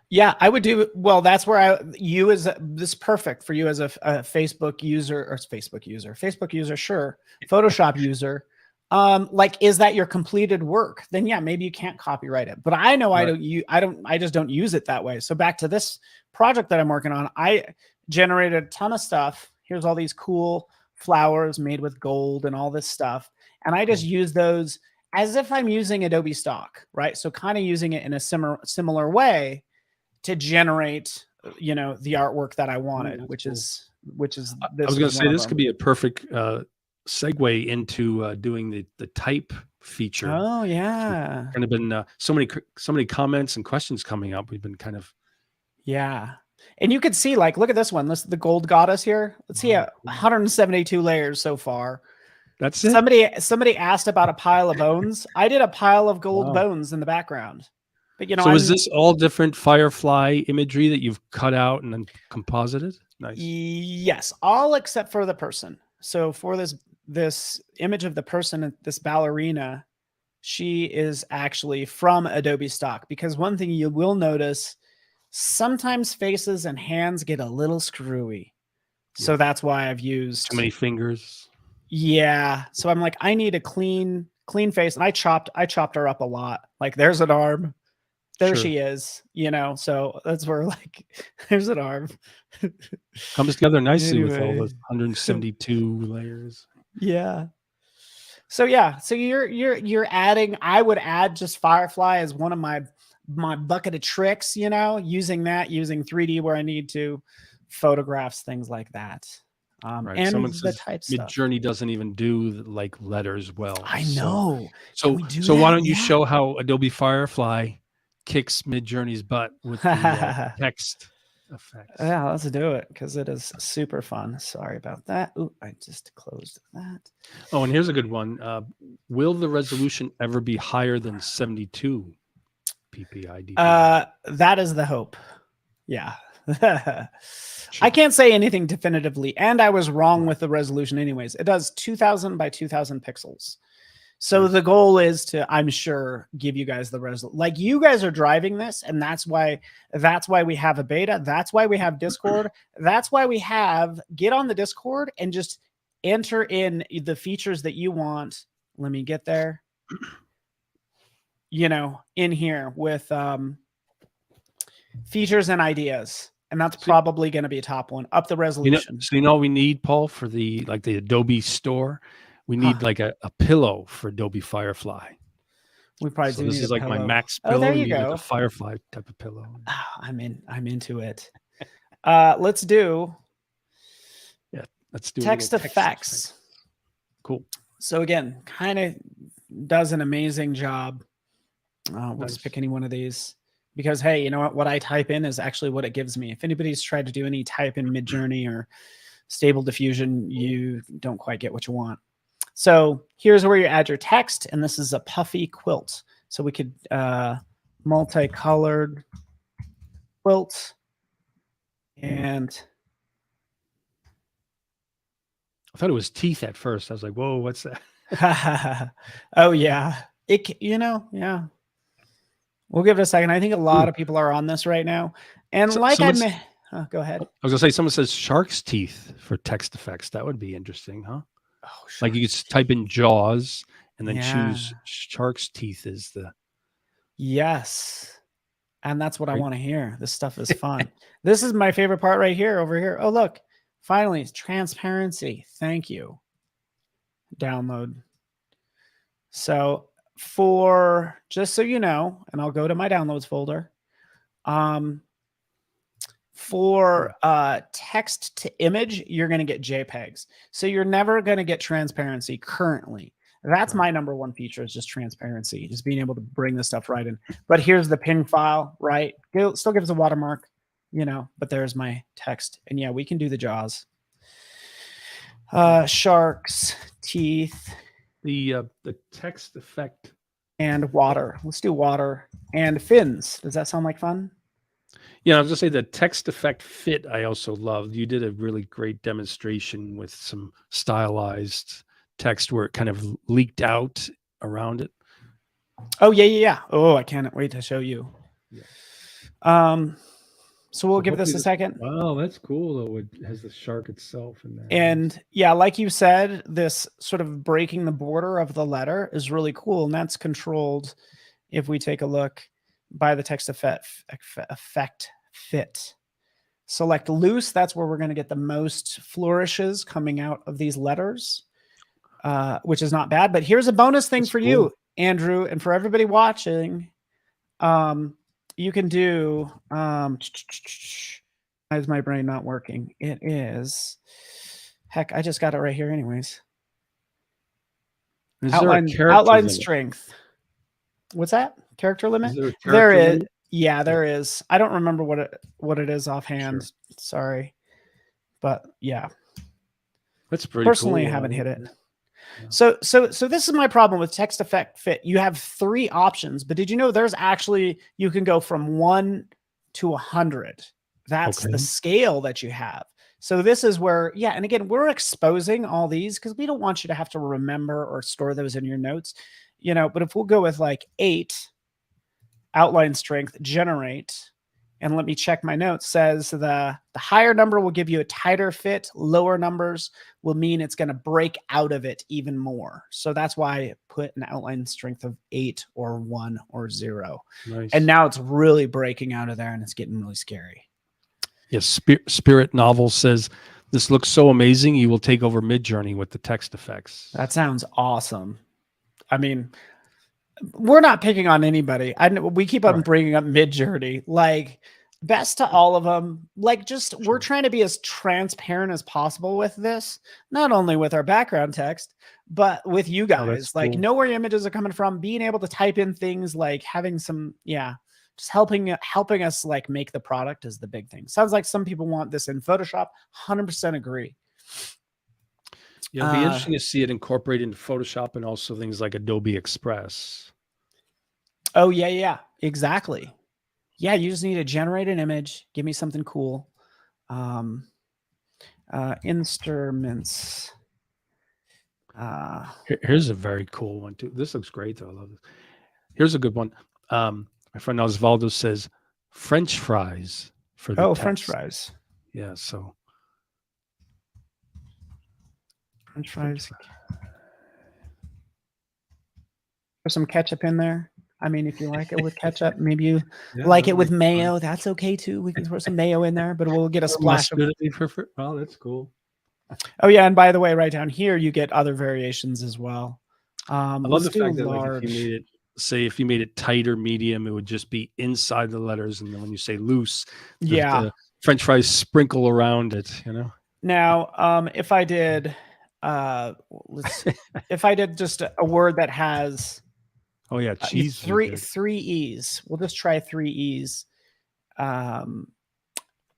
Yeah, I would do, well, that's where this is perfect for you as a Facebook user, sure. Photoshop user. Like, is that your completed work? Then yeah, maybe you can't copyright it. But I know I just don't use it that way. So back to this project that I'm working on, I generated a ton of stuff. Here's all these cool flowers made with gold and all this stuff. And I just use those as if I'm using Adobe Stock, right? So kind of using it in a similar way to generate, the artwork that I wanted, which is I was going to say this could be a perfect segue into doing the type feature. Oh yeah, kind of been so many comments and questions coming up. We've been kind of and you could see, like, look at this one. The gold goddess here. Let's see, 172 layers so far. That's it. Somebody asked about a pile of bones. I did a pile of gold bones in the background. But so is this all different Firefly imagery that you've cut out and then composited? Nice. Yes, all except for the person. So for this image of the person, this ballerina, she is actually from Adobe stock, because one thing you will notice, sometimes faces and hands get a little screwy. So that's why I've used too many fingers. Yeah. So I'm like, I need a clean face. And I chopped her up a lot. Like, there's an arm. There she is, you know. So that's where, like, there's an arm. Comes together nicely with all the 172 layers. Yeah. So yeah. So you're adding, I would add just Firefly as one of my bucket of tricks, you know, using 3D where I need to, photographs, things like that. Right. And Someone the says type stuff. Midjourney doesn't even do like letters well. I know. So why don't you show how Adobe Firefly kicks Midjourney's butt with the text effects? Yeah, let's do it, because it is super fun. Sorry about that. Ooh, I just closed that. Oh, and here's a good one. Will the resolution ever be higher than 72 ppi? That is the hope. Yeah. I can't say anything definitively, and I was wrong with the resolution anyways. It does 2000 by 2000 pixels. So the goal is to, I'm sure, give you guys the resolution. Like, you guys are driving this, and that's why we have a beta. That's why we have Discord. That's why we have, get on the Discord and just enter in the features that you want. Let me get there. You know, in here with features and ideas. And that's probably going to be a top one. Up the resolution. You know what we need, Paul, for the Adobe store? We need like a pillow for Adobe Firefly. We probably do. This need is a like pillow. my Max pillow. Oh, there you go. Like a Firefly type of pillow. Oh, I'm into it. Let's do. Yeah, let's do text effects. Cool. So again, kind of does an amazing job. We'll just pick any one of these. Because, hey, you know what I type in is actually what it gives me. If anybody's tried to do any type in Midjourney or Stable Diffusion, you don't quite get what you want. So here's where you add your text, and this is a puffy quilt. So we could multicolored quilt, and I thought it was teeth at first. I was like, whoa, what's that? Oh yeah, yeah. We'll give it a second. I think a lot of people are on this right now. And go ahead. I was gonna say, someone says shark's teeth for text effects. That would be interesting, huh? Oh, like you could type in Jaws and then choose shark's teeth as the. Yes. And that's what I want to hear. This stuff is fun. This is my favorite part right here, over here. Oh, look, finally, transparency. Thank you. Download. So just so you know, and I'll go to my downloads folder. For text to image, you're going to get JPEGs. So you're never going to get transparency currently. That's my number one feature, is just transparency, just being able to bring this stuff right in. But here's the ping file, right? It still gives a watermark, you know, but there's my text. And yeah, we can do the Jaws. Sharks, teeth. The text effect. And water. Let's do water. And fins. Does that sound like fun? Yeah, I was gonna say the text effect fit I also loved. You did a really great demonstration with some stylized text where it kind of leaked out around it. Oh yeah. Oh, I can't wait to show you. Yeah. So we'll give this a second. Wow, that's cool though. It has the shark itself in there. And yeah, like you said, this sort of breaking the border of the letter is really cool. And that's controlled, if we take a look, by the text effect fit. Select loose. That's where we're going to get the most flourishes coming out of these letters, which is not bad. But here's a bonus thing for you, Andrew, and for everybody watching. You can do, why is my brain not working? It is, heck, I just got it right here anyways. Outline strength. What's that? Character limit? There is. Yeah, there is. I don't remember what it is offhand. Sure. Sorry. But yeah. That's pretty Personally, cool. I haven't hit it. Yeah. So this is my problem with text effect fit. You have 3 options, but did you know there's actually, you can go from 1 to 100. That's the Okay. scale that you have. So this is where, yeah. And again, we're exposing all these because we don't want you to have to remember or store those in your notes, but if we'll go with like 8 outline strength, generate, and let me check my notes, says the higher number will give you a tighter fit. Lower numbers will mean it's going to break out of it even more. So that's why I put an outline strength of 8 or 1 or 0. Nice. And now it's really breaking out of there and it's getting really scary. Yes. Spirit Novel says, this looks so amazing. You will take over Midjourney with the text effects. That sounds awesome. I mean, we're not picking on anybody. We keep on bringing up Midjourney, like best to all of them. Like we're trying to be as transparent as possible with this, not only with our background text, but with you guys. Like know where your images are coming from, being able to type in things, like having some, just helping us like make the product is the big thing. Sounds like some people want this in Photoshop. 100% agree. Yeah, it'd be interesting to see it incorporated into Photoshop and also things like Adobe Express. Oh, yeah, exactly. Yeah, you just need to generate an image. Give me something cool. Instruments. Here's a very cool one, too. This looks great, though. I love this. Here's a good one. My friend Osvaldo says French fries for the text. French fries. Yeah, so. French fries. Put some ketchup in there. I mean, if you like it with ketchup, maybe you like it with mayo. That's okay too. We can throw some mayo in there, but we'll get a splash of. Oh, that's cool. Oh yeah, and by the way, right down here you get other variations as well. I love the fact that like, if you made it tight or medium, it would just be inside the letters, and then when you say loose, the French fries sprinkle around it. Now, if I did, if I did just a word that has. Oh yeah, cheese. 3 E's. We'll just try 3 E's.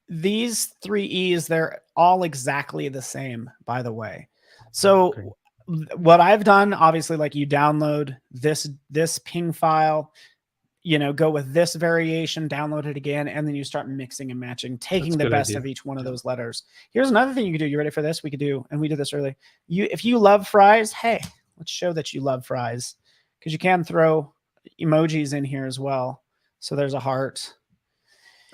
These 3 E's, they're all exactly the same, by the way. So what I've done, obviously, like you download this ping file, go with this variation, download it again, and then you start mixing and matching, taking the best of each one of those letters. Here's another thing you can do. You ready for this? We could do, and we did this earlier. If you love fries, hey, let's show that you love fries. Because you can throw emojis in here as well. So there's a heart.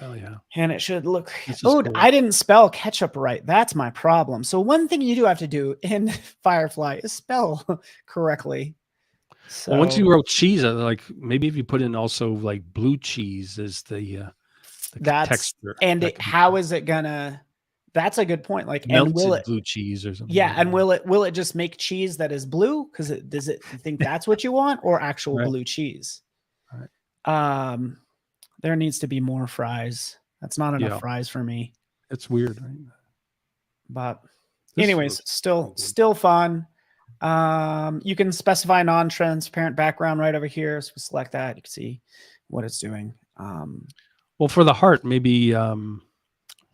Oh, yeah. And it should look... Oh, cool. I didn't spell ketchup right. That's my problem. So one thing you do have to do in Firefly is spell correctly. So once you wrote cheese, like maybe if you put in also like blue cheese as the texture. And how is it going to... That's a good point. Like, and will it blue cheese or something? Yeah, like and will it just make cheese that is blue? Because does it think that's what you want, or actual blue cheese? Right. There needs to be more fries. That's not enough fries for me. It's weird, right? But anyways, still fun. You can specify non-transparent background right over here. So we select that. You can see what it's doing. Well, for the heart, maybe.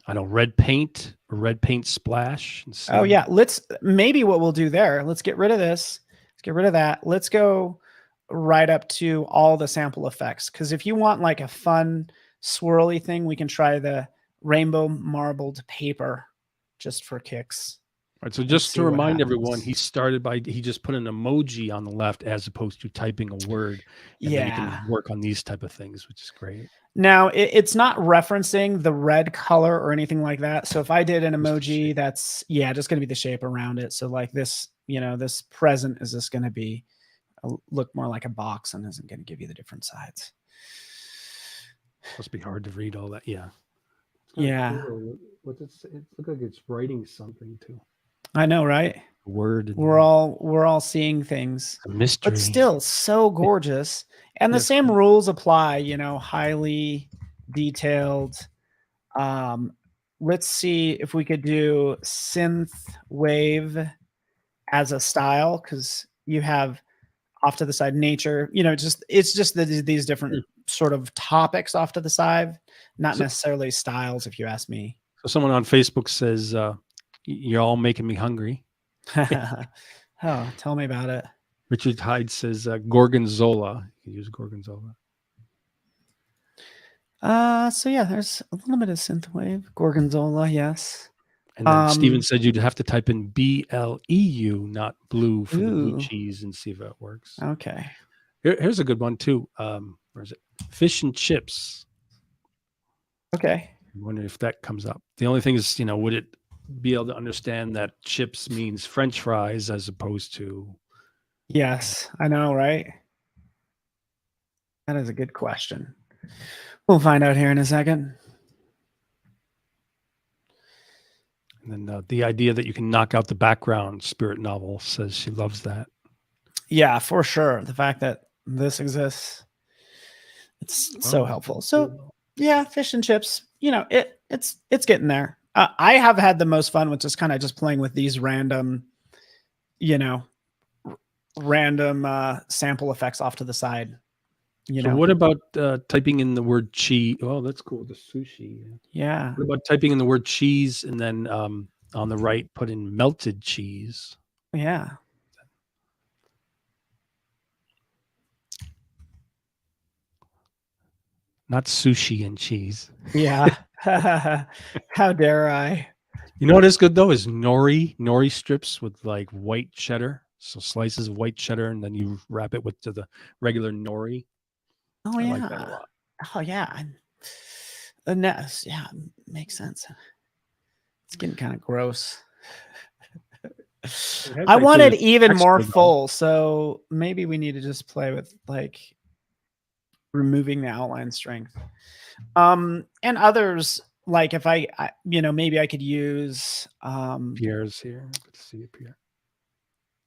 I don't know, red paint or red paint splash. Oh yeah. Maybe what we'll do there, let's get rid of this. Let's get rid of that. Let's go right up to all the sample effects. Cause if you want like a fun swirly thing, we can try the rainbow marbled paper just for kicks. All right. So just to remind everyone, he just put an emoji on the left as opposed to typing a word. And then you can work on these type of things, which is great. Now, it's not referencing the red color or anything like that. So if I did an emoji, that's, just going to be the shape around it. So like this, this present is just going to be look more like a box and isn't going to give you the different sides. Must be hard to read all that. Yeah. Yeah. What's it say? It looks like it's writing something too. I know, right? Word. We're all seeing things. A mystery. But still so gorgeous. And the same rules apply, highly detailed. Let's see if we could do synth wave as a style, because you have off to the side nature, it's just these different sort of topics off to the side, not necessarily styles, if you ask me. So someone on Facebook says, you're all making me hungry. Oh, tell me about it. Richard Hyde says gorgonzola. You can use gorgonzola. So yeah, there's a little bit of synthwave, gorgonzola, yes. And then Steven said you'd have to type in BLEU, not blue, for the blue cheese, and see if that works. Okay. Here's a good one too. Where is it? Fish and chips. Okay. I wonder if that comes up. The only thing is, would it be able to understand that chips means French fries as opposed to? Yes, I know, right? That is a good question. We'll find out here in a second. And then the idea that you can knock out the background, Spirit Novel says she loves that. Yeah, for sure. The fact that this exists, it's so helpful. So yeah, fish and chips, it's getting there. I have had the most fun with just kind of just playing with these random, sample effects off to the side. So what about typing in the word cheese? Oh, that's cool. The sushi. Yeah. What about typing in the word cheese and then on the right put in melted cheese? Yeah. Not sushi and cheese. Yeah. How dare I? You know what is good though is nori strips with like white cheddar. So slices of white cheddar, and then you wrap it with the regular nori. Oh, I yeah. like that a lot. Oh, yeah. Yeah, makes sense. It's getting kind of gross. I wanted even more full, so maybe we need to just play with like removing the outline strength. And others, like if I maybe I could use Pierre's here. Good to see you, Pierre.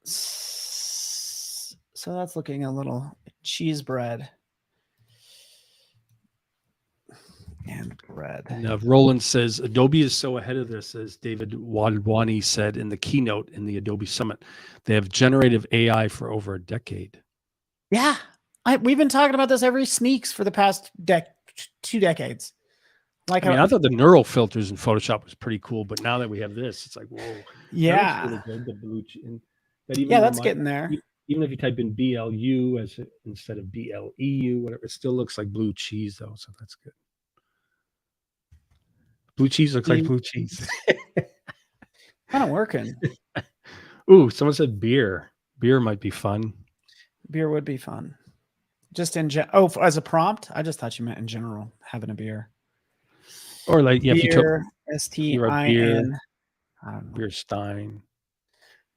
So that's looking a little cheese bread. And bread. And Roland says Adobe is so ahead of this, as David Wadwani said in the keynote in the Adobe Summit. They have generative AI for over a decade. Yeah, we've been talking about this every sneaks for the past 2 decades. Like, I thought the neural filters in Photoshop was pretty cool, but now that we have this, it's like, whoa. Yeah. That looks really good, the blue, and that even that's getting there. Even if you type in BLU instead of BLEU, whatever, it still looks like blue cheese though, so that's good. Blue cheese looks like blue cheese. Kind of working. Ooh, someone said beer. Beer might be fun. Beer would be fun. Just as a prompt? I just thought you meant in general, having a beer. Or like, yeah, beer, S-T-I-N. Beer Stein.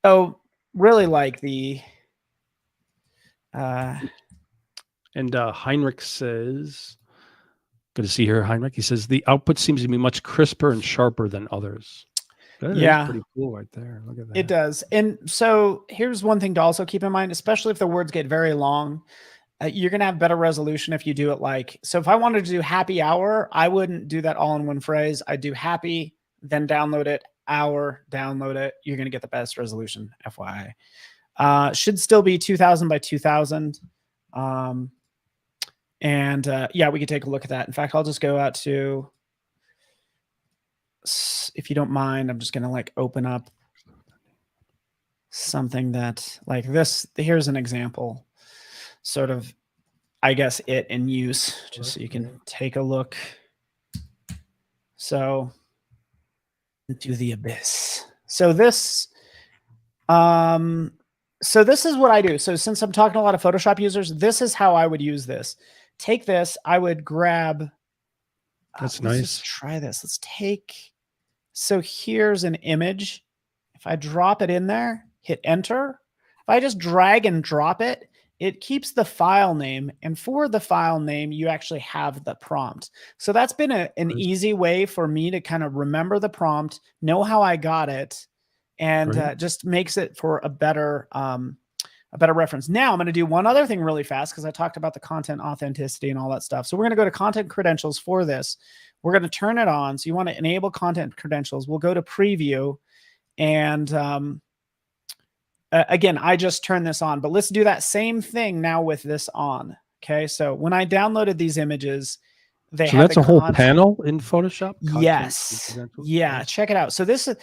Oh, really like the... And Heinrich says... Good to see here, Heinrich. He says the output seems to be much crisper and sharper than others. That is pretty cool right there. Look at that. It does. And so here's one thing to also keep in mind, especially if the words get very long, you're going to have better resolution if you do it like, so if I wanted to do happy hour, I wouldn't do that all in one phrase. I do happy, then download it, hour, download it. You're going to get the best resolution, FYI. Should still be 2000 by 2000. And yeah, we could take a look at that. In fact, I'll just go out to, if you don't mind, I'm just going to like open up something that like this. Here's an example, sort of, I guess, it in use, just so you can take a look. So into the abyss. So this, this is what I do. So since I'm talking to a lot of Photoshop users, this is how I would use this. Take this, I would grab. That's nice. Let's try this. Let's take. So here's an image. If I drop it in there, hit enter. If I just drag and drop it, it keeps the file name. And for the file name, you actually have the prompt. So that's been an easy way for me to kind of remember the prompt, know how I got it, and just makes it for a better reference. Now I'm going to do one other thing really fast because I talked about the content authenticity and all that stuff. So we're going to go to content credentials for this. We're going to turn it on. So you want to enable content credentials. We'll go to preview. And again, I just turned this on, but let's do that same thing now with this on. Okay. So when I downloaded these images, so that's a whole panel in Photoshop? Yes. Yeah. Check it out. So this is...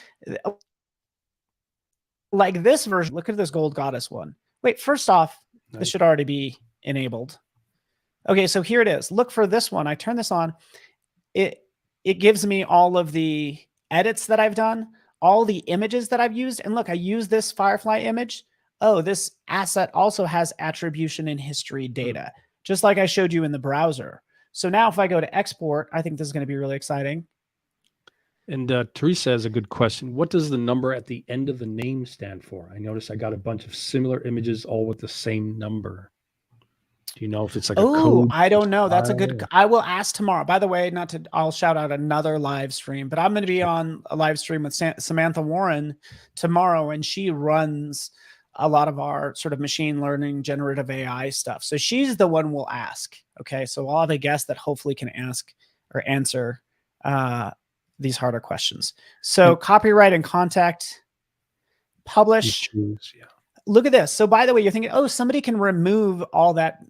like this version, look at this gold goddess one. Wait, first off, Nice. this should already be enabled. Okay, so here it is. Look for this one. I turn this on. It gives me all of the edits that I've done, all the images that I've used. And look, I use this Firefly image. Oh, this asset also has attribution and history data, just like I showed you in the browser. So now if I go to export, I think this is going to be really exciting. And Teresa has a good question. What does the number at the end of the name stand for? I noticed I got a bunch of similar images, all with the same number. Do you know if it's like a code? I don't know. That's a style, good, I will ask tomorrow. By the way, I'll shout out another live stream, but I'm going to be on a live stream with Samantha Warren tomorrow, and she runs a lot of our sort of machine learning, generative AI stuff. So she's the one we'll ask. Okay. So I'll have a guest that hopefully can ask or answer these harder questions. So copyright and contact, publish. Yeah. Look at this. So by the way, you're thinking, oh, somebody can remove all that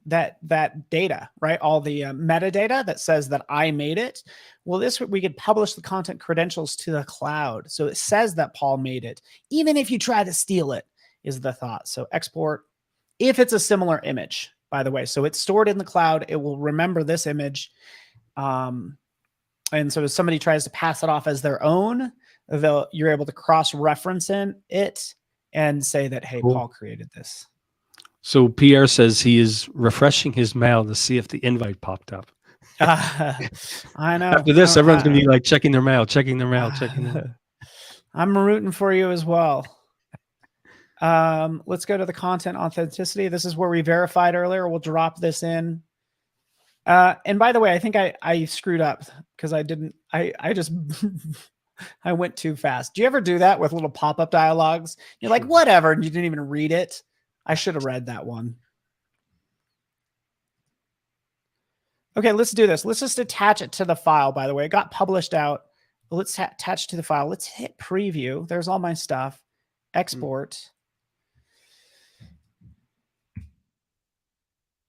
data, right? All the metadata that says that I made it. Well, we could publish the content credentials to the cloud. So it says that Paul made it, even if you try to steal it, is the thought. So export, if it's a similar image, by the way. So it's stored in the cloud. It will remember this image. And so if somebody tries to pass it off as their own, you're able to cross-reference it and say that, hey, cool. Paul created this. So Pierre says he is refreshing his mail to see if the invite popped up. I know. After this, everyone's going to be like checking their mail. I'm rooting for you as well. Let's go to the content authenticity. This is where we verified earlier. We'll drop this in. And by the way, I think I screwed up because I just I went too fast. Do you ever do that with little pop-up dialogues? You're like, whatever, and you didn't even read it. I should have read that one. Okay, let's do this. Let's just attach it to the file, by the way. It got published out. Let's attach to the file. Let's hit preview. There's all my stuff. Export.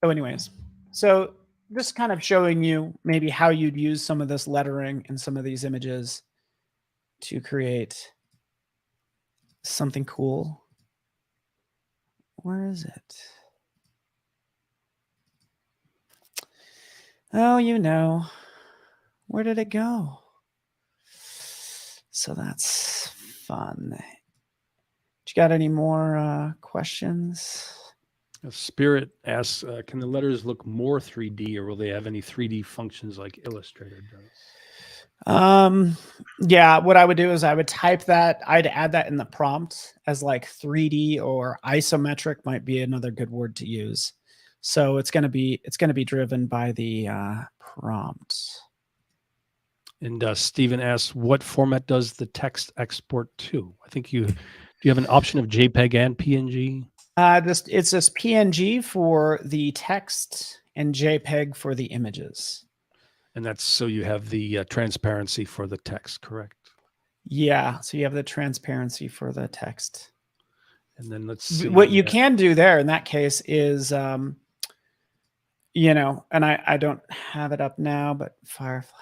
So anyways, so just kind of showing you maybe how you'd use some of this lettering and some of these images to create something cool. Where is it? Oh, you know, where did it go? So that's fun. You got any more questions? Spirit asks, can the letters look more 3D, or will they have any 3D functions like Illustrator does? Yeah, what I would do is I would type that. I'd add that in the prompt as like 3D or isometric might be another good word to use. So it's going to be driven by the prompt. And Stephen asks, what format does the text export to? I think do you have an option of JPEG and PNG? It's just PNG for the text and JPEG for the images. And that's so you have the transparency for the text, correct? Yeah, so you have the transparency for the text. And then let's see. What you can do there in that case is, you know, and I don't have it up now, but Firefly.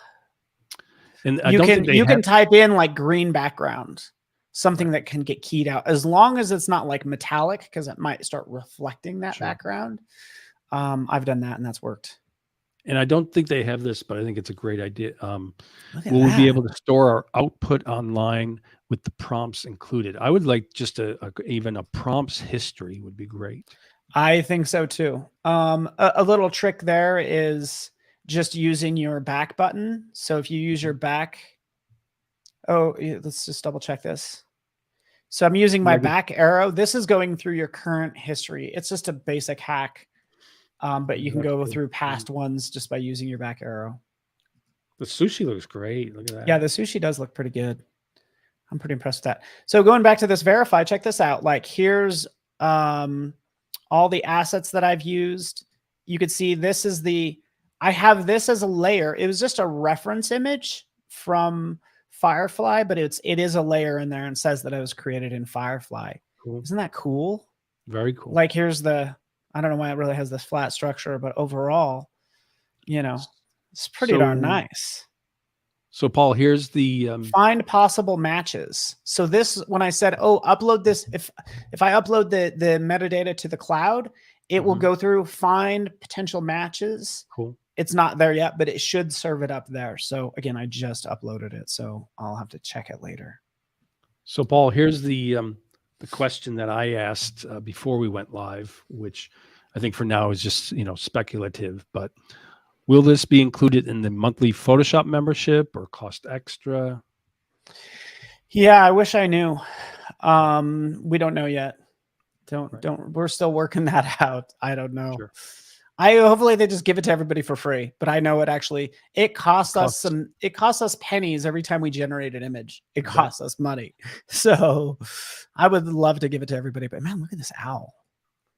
And you can type in like green background, something that can get keyed out, as long as it's not like metallic, because it might start reflecting that background. I've done that and that's worked. And I don't think they have this, but I think it's a great idea. Will we be able to store our output online with the prompts included? I would like just even a prompts history would be great. I think so too. A little trick there is just using your back button. So if you use your back, let's just double check this. So I'm using my back arrow. This is going through your current history. It's just a basic hack. But you can go through past ones just by using your back arrow. The sushi looks great. Look at that. Yeah, the sushi does look pretty good. I'm pretty impressed with that. So going back to this verify, check this out. Like here's all the assets that I've used. You could see this is I have this as a layer. It was just a reference image from Firefly, but it is a layer in there and says that it was created in Firefly. Cool. Isn't that cool? Very cool. Like here's I don't know why it really has this flat structure, but overall, you know, it's pretty darn nice. So Paul, here's the find possible matches. So this, when I said, oh, upload this, if I upload the metadata to the cloud, it will go through, find potential matches. Cool. It's not there yet, but it should serve it up there. So again, I just uploaded it, so I'll have to check it later. So Paul, here's the question that I asked before we went live, which I think for now is just, speculative, but will this be included in the monthly Photoshop membership or cost extra? Yeah, I wish I knew. We don't know yet. We're still working that out. I don't know. Sure. Hopefully they just give it to everybody for free, but I know it costs us pennies every time we generate an image. It costs us money. So I would love to give it to everybody, but man, look at this owl.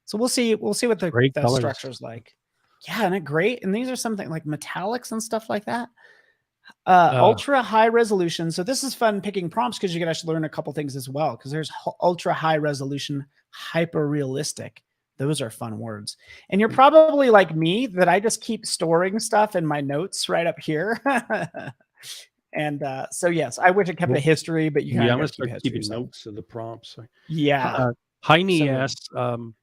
So we'll see what the structure's like. Yeah, isn't it great? And these are something like metallics and stuff like that. Ultra high resolution. So this is fun picking prompts because you can actually learn a couple things as well. Because there's ultra high resolution, hyper realistic. Those are fun words. And you're probably like me, that I just keep storing stuff in my notes right up here. And so yes, I wish it kept a history, but you I'm kind gonna of start keeping notes of the prompts. Yeah. Heine asks,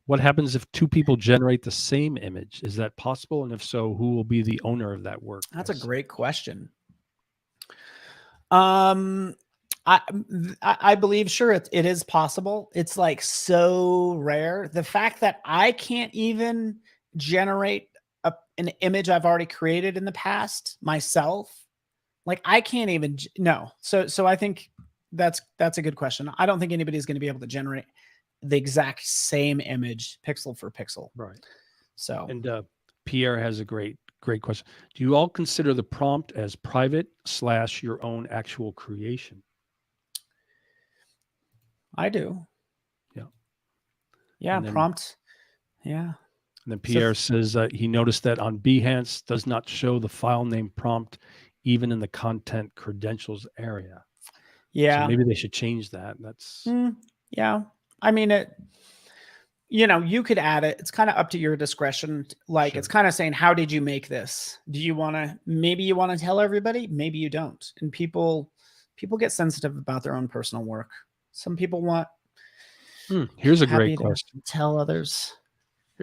what happens if two people generate the same image? Is that possible? And if so, who will be the owner of that work? That's a great question. I believe, sure, it is possible. It's like so rare. The fact that I can't even generate an image I've already created in the past myself, like I can't even, no. So I think that's a good question. I don't think anybody's going to be able to generate the exact same image pixel for pixel. Right. So, and Pierre has a great question. Do you all consider the prompt as private / your own actual creation? I do. Yeah. Yeah. Prompt. Yeah. And then Pierre says he noticed that on Behance does not show the file name prompt even in the content credentials area. Yeah. So maybe they should change that. That's yeah. I mean, you could add it. It's kind of up to your discretion. Like It's kind of saying, how did you make this? Do you want to, maybe you want to tell everybody, maybe you don't. And people get sensitive about their own personal work. Some people want, here's a great question. Tell others.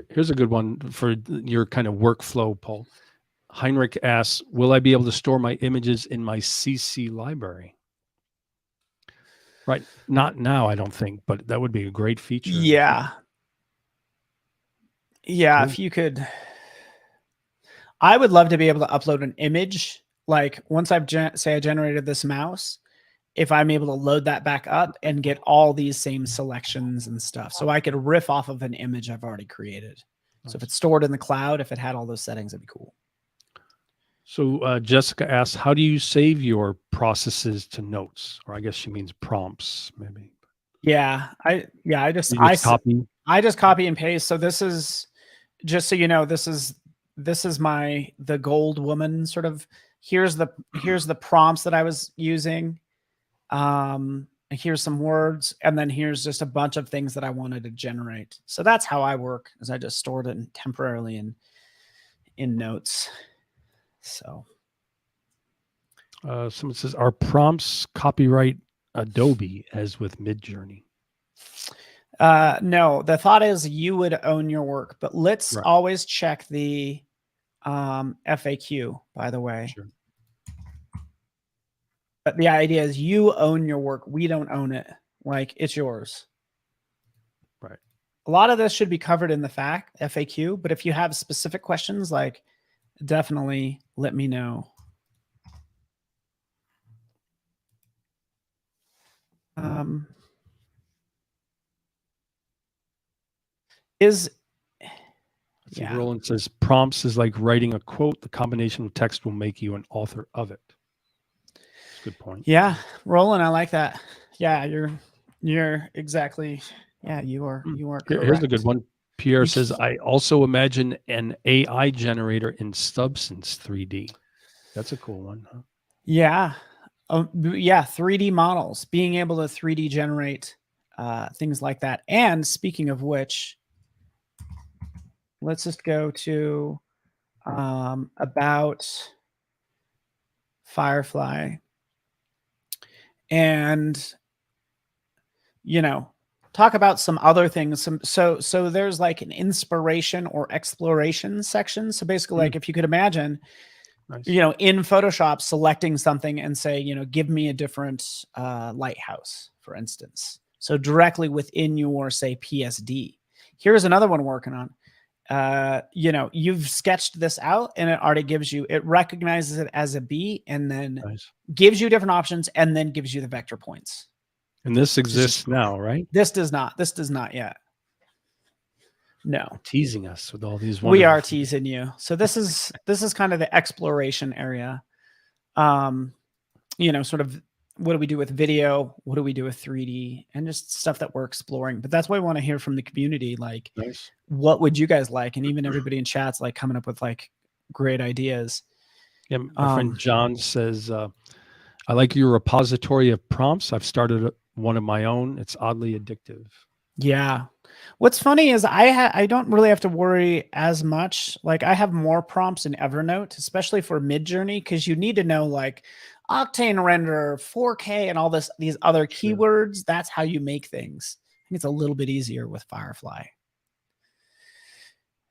Here's a good one for your kind of workflow, Paul. Heinrich asks, will I be able to store my images in my CC library? Right. Not now, I don't think, but that would be a great feature. Yeah. Yeah. Cool. If you could, I would love to be able to upload an image. Like once I've say I generated this mouse, if I'm able to load that back up and get all these same selections and stuff. So I could riff off of an image I've already created. Nice. So if it's stored in the cloud, if it had all those settings, that'd be cool. So Jessica asks, how do you save your processes to notes? Or I guess she means prompts, maybe. Yeah, I just copy and paste. So this is, just so you know, this is the gold woman sort of. Here's the prompts that I was using. Here's some words, and then here's just a bunch of things that I wanted to generate. So that's how I work, is I just stored it temporarily in notes. So someone says, are prompts copyright Adobe as with Midjourney? No, the thought is you would own your work, but let's always check the FAQ, by the way. Sure. But the idea is you own your work. We don't own it. Like, it's yours. Right. A lot of this should be covered in the FAQ, but if you have specific questions, like, definitely let me know. Roland says prompts is like writing a quote. The combination of text will make you an author of it. That's a good point. Yeah, Roland, I like that. Yeah, you're exactly. Yeah, you are correct. Here's a good one. Pierre says, I also imagine an AI generator in Substance 3D. That's a cool one, huh? Yeah. Yeah, 3D models, being able to 3D generate things like that. And speaking of which, let's just go to about Firefly, and, you know, talk about some other things. So there's like an inspiration or exploration section. So basically, like if you could imagine, Nice. you know, in Photoshop, selecting something and say, you know, give me a different lighthouse, for instance. So directly within your, say, PSD. Here's another one working on. You know, you've sketched this out and it already gives you, it recognizes it as a B and then Nice. gives you different options and then gives you the vector points. And this exists now, right? This does not. This does not yet. No. Teasing us with all these We are things. teasing you. So this is kind of the exploration area. You know, sort of what do we do with video? What do we do with 3D? And just stuff that we're exploring. But that's why I want to hear from the community. Like, Nice. what would you guys like? And even everybody in chat's like coming up with like great ideas. Yeah, my friend John says, I like your repository of prompts. I've started one of my own. It's oddly addictive. Yeah. What's funny is I don't really have to worry as much. Like I have more prompts in Evernote, especially for Midjourney, because you need to know like Octane render, 4K, and all these other keywords. That's how you make things. I think it's a little bit easier with Firefly.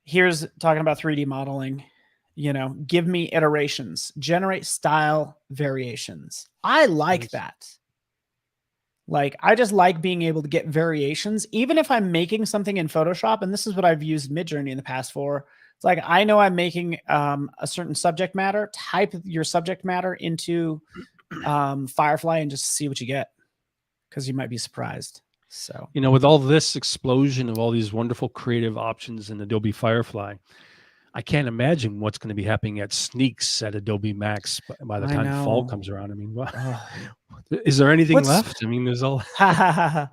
Here's talking about 3D modeling. You know, give me iterations, generate style variations. I like that. Like, I just like being able to get variations, even if I'm making something in Photoshop. And this is what I've used Midjourney in the past for. It's like, I know I'm making a certain subject matter, type your subject matter into Firefly and just see what you get, because you might be surprised. So, you know, with all this explosion of all these wonderful creative options in Adobe Firefly, I can't imagine what's going to be happening at sneaks at Adobe Max by the time fall comes around. I mean, is there anything left? I mean, there's all. Oh,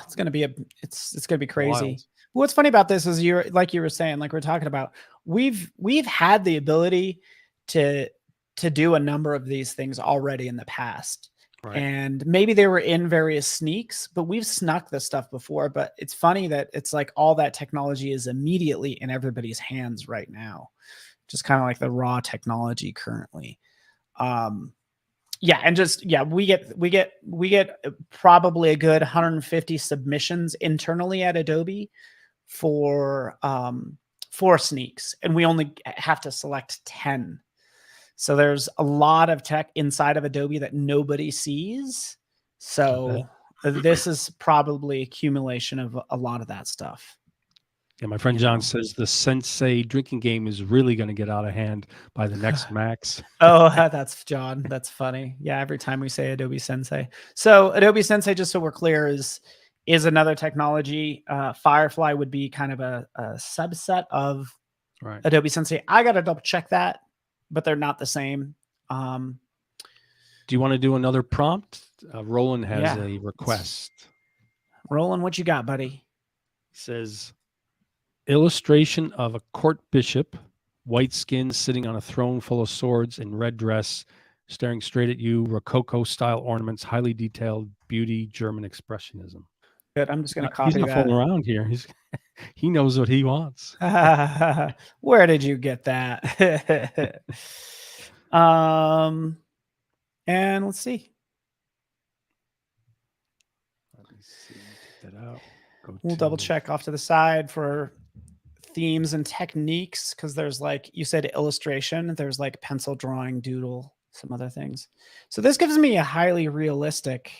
it's going to be it's going to be crazy. Wild. What's funny about this is like you were saying, like we're talking about, we've had the ability to do a number of these things already in the past. Right. And maybe they were in various sneaks, but we've snuck this stuff before. But it's funny that it's like all that technology is immediately in everybody's hands right now, just kind of like the raw technology currently. Yeah, and just we get probably a good 150 submissions internally at Adobe for sneaks, and we only have to select 10. So there's a lot of tech inside of Adobe that nobody sees. So this is probably accumulation of a lot of that stuff. Yeah, my friend John says the Sensei drinking game is really going to get out of hand by the next Max. Oh, that's John. That's funny. Yeah, every time we say Adobe Sensei. So Adobe Sensei, just so we're clear, is another technology. Firefly would be kind of a subset of Adobe Sensei. I got to double check that, but they're not the same. Do you want to do another prompt? Roland has a request. Roland, what you got, buddy? He says, illustration of a court bishop, white skin, sitting on a throne full of swords in red dress, staring straight at you, Rococo-style ornaments, highly detailed beauty, German expressionism. Good. I'm just going to copy that. He's not fooling around here. He knows what he wants. Where did you get that? And let's see. Let me see. Get that out. We'll double check off to the side for themes and techniques, because there's, like you said, illustration. There's like pencil drawing, doodle, some other things. So this gives me a highly realistic,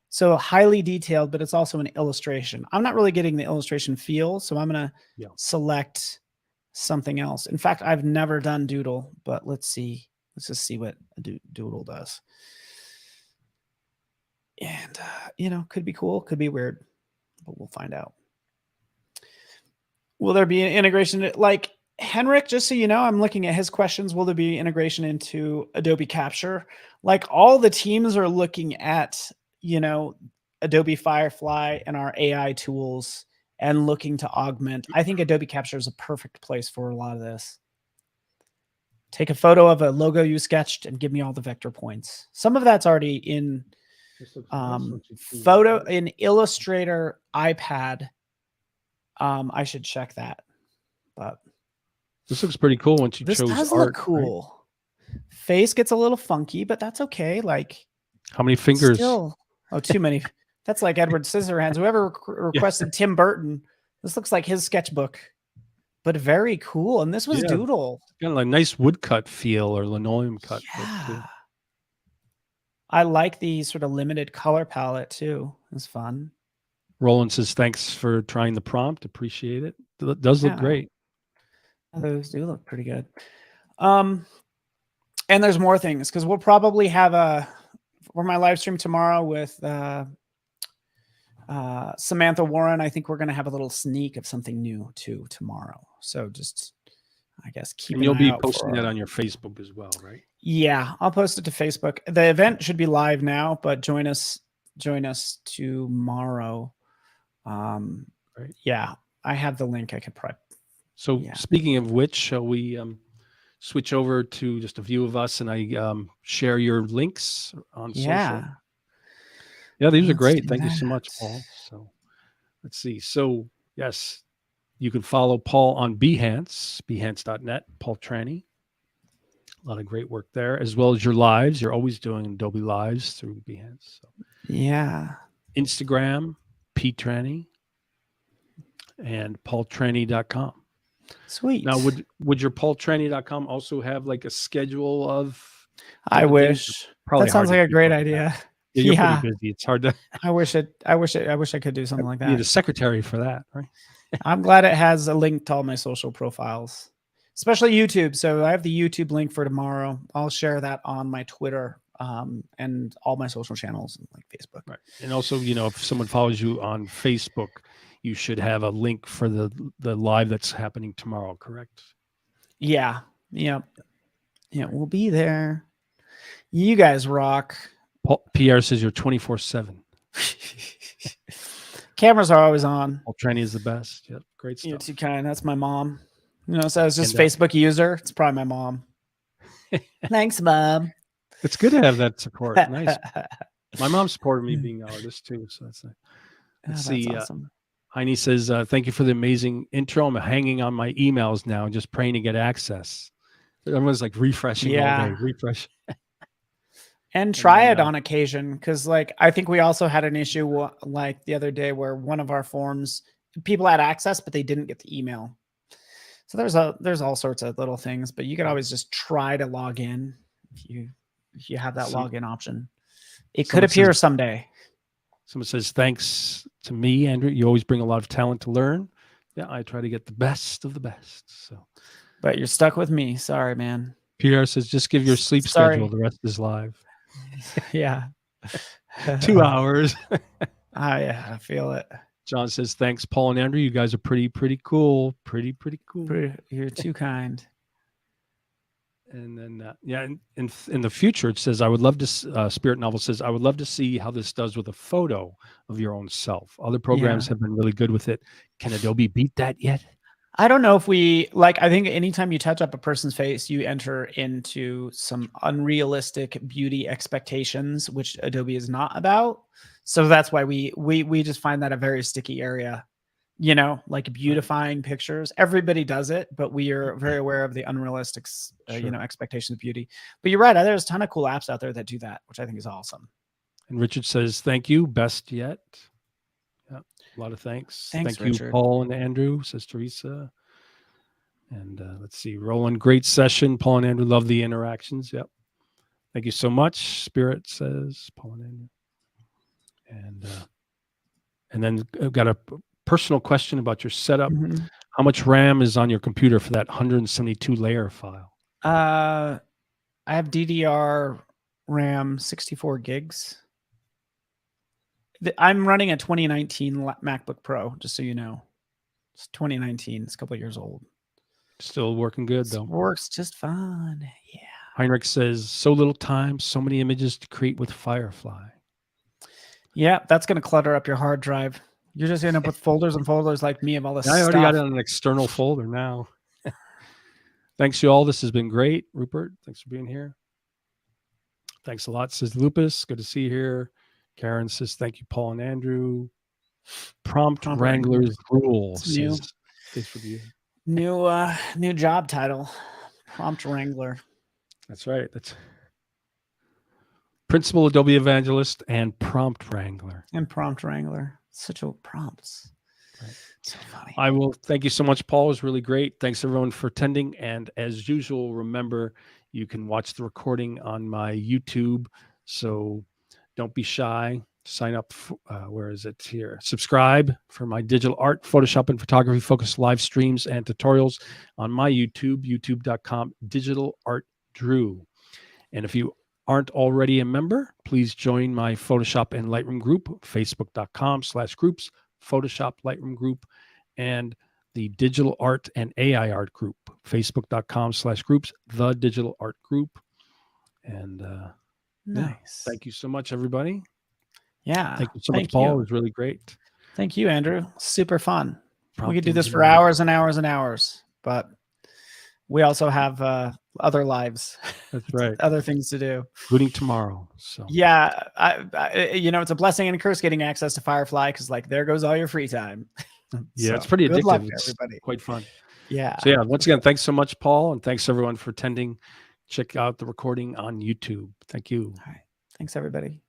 so highly detailed, but it's also an illustration. I'm not really getting the illustration feel, so I'm going to select something else. In fact, I've never done doodle, but let's see. Let's just see what a doodle does. And, you know, could be cool, could be weird, but we'll find out. Will there be an integration? Like Henrik, just so you know, I'm looking at his questions. Will there be integration into Adobe Capture? Like all the teams are looking at, you know, Adobe Firefly and our AI tools and looking to augment. I think Adobe Capture is a perfect place for a lot of this. Take a photo of a logo you sketched and give me all the vector points. Some of that's already in photo in Illustrator iPad. I should check that, but this looks pretty cool. Once you this chose does art, look cool. Right? face gets a little funky, but that's okay. Like, How many fingers? still, too many. That's like Edward Scissorhands. Whoever requested Tim Burton, this looks like his sketchbook, but very cool. And this was Doodle. Got a nice woodcut feel or linoleum cut. Yeah. I like the sort of limited color palette too. It's fun. Roland says, thanks for trying the prompt. Appreciate it. It does look great. Those do look pretty good. And there's more things because we'll probably have for my live stream tomorrow with Samantha Warren. I think we're going to have a little sneak of something new too tomorrow. So just, I guess, keep. And you'll be posting that on your Facebook as well, right? Yeah, I'll post it to Facebook. The event should be live now, but join us tomorrow. Right. Yeah, I have the link. I could probably. So speaking of which, shall we switch over to just a view of us and I share your links on social? Yeah, these are great. Thank you so much, Paul. So let's see. So yes, you can follow Paul on Behance, behance.net, Paul Trani. A lot of great work there, as well as your lives. You're always doing Adobe Lives through Behance. So. Yeah. Instagram, ptrani, and paultrani.com. Sweet. Now, would your paultrani.com also have like a schedule of? I wish. Probably that sounds like a great idea. You're pretty busy. It's hard to. I wish I could do something like that. You need a secretary for that, right? I'm glad it has a link to all my social profiles, especially YouTube. So I have the YouTube link for tomorrow. I'll share that on my Twitter and all my social channels like Facebook. Right. And also, if someone follows you on Facebook, you should have a link for the live that's happening tomorrow, correct? Yeah. Yeah. Yeah. We'll be there. You guys rock. Pierre says you're 24/7. Cameras are always on. Paul Trani is the best. Yep. Great stuff. You're too kind. That's my mom. So I was just Facebook user. It's probably my mom. Thanks, Mom. It's good to have that support. Nice. My mom supported me being an artist too. So that's nice. Let's see. Awesome. Heine says, thank you for the amazing intro. I'm hanging on my emails now and just praying to get access. Everyone's like refreshing all day. Refresh. And try it on occasion. Cause I think we also had an issue like the other day where one of our forms, people had access, but they didn't get the email. So there's all sorts of little things, but you can always just try to log in if you have that login option. It could appear someday. Someone says, thanks to me, Andrew. You always bring a lot of talent to learn. Yeah, I try to get the best of the best. So, but you're stuck with me. Sorry, man. Pierre says, just give your sleep schedule. The rest is live. Yeah. 2 hours. Yeah, I feel it. John says, thanks, Paul and Andrew. You guys are pretty cool. Pretty cool. You're too kind. And then, in the future, it says, I would love to, Spirit Novel says, I would love to see how this does with a photo of your own self. Other programs have been really good with it. Can Adobe beat that yet? I don't know if I think anytime you touch up a person's face, you enter into some unrealistic beauty expectations, which Adobe is not about. So that's why we just find that a very sticky area, like beautifying pictures. Everybody does it, but we are very aware of the unrealistic, expectations of beauty. But you're right. There's a ton of cool apps out there that do that, which I think is awesome. And Richard says, thank you. Best yet. Yeah, a lot of thanks. Thanks, Thank Richard. you, Paul and Andrew, says Teresa. And let's see, Roland, great session. Paul and Andrew, love the interactions. Yep. Thank you so much. Spirit says, Paul and Andrew. And then I've got a personal question about your setup. Mm-hmm. How much RAM is on your computer for that 172 layer file? I have DDR RAM 64 gigs. I'm running a 2019 MacBook Pro, just so you know. It's 2019. It's a couple of years old. Still working good, though. Works just fine. Yeah. Heinrich says, so little time, so many images to create with Firefly. Yeah, that's going to clutter up your hard drive. You're just end up with folders and folders like me of all this stuff. I already got it on an external folder now. Thanks, you all. This has been great. Rupert, thanks for being here. Thanks a lot, says Lupus. Good to see you here. Karen says, thank you, Paul and Andrew. Prompt Wrangler's Rule says, thanks for being here. New job title, Prompt Wrangler. That's right. That's Principal Adobe Evangelist and Prompt Wrangler. And Prompt Wrangler. Such a prompts. Right. So funny. I will thank you so much, Paul. It was really great. Thanks everyone for attending. And as usual, remember, you can watch the recording on my YouTube. So don't be shy. Sign up. Where is it here? Subscribe for my digital art, Photoshop, and photography focused live streams and tutorials on my YouTube, youtube.com, Digital Art Drew. And if you aren't already a member, please join my Photoshop and Lightroom group, facebook.com/groups, Photoshop Lightroom group, and the Digital Art and AI Art group, facebook.com/groups, the Digital Art group. And nice. Thank you so much, everybody. Yeah. Thank you so much, Paul. It was really great. Thank you, Andrew. Super fun. Prompt we could do this for engineering. hours and hours and hours, but we also have other lives. That's right. Other things to do, including tomorrow. So yeah, I it's a blessing and a curse getting access to Firefly, because like there goes all your free time. yeah, So, it's pretty good addictive. luck, It's everybody. quite fun. Yeah. So yeah, once again, thanks so much, Paul, and thanks everyone for attending. Check out the recording on YouTube. Thank you. All right. Thanks, everybody.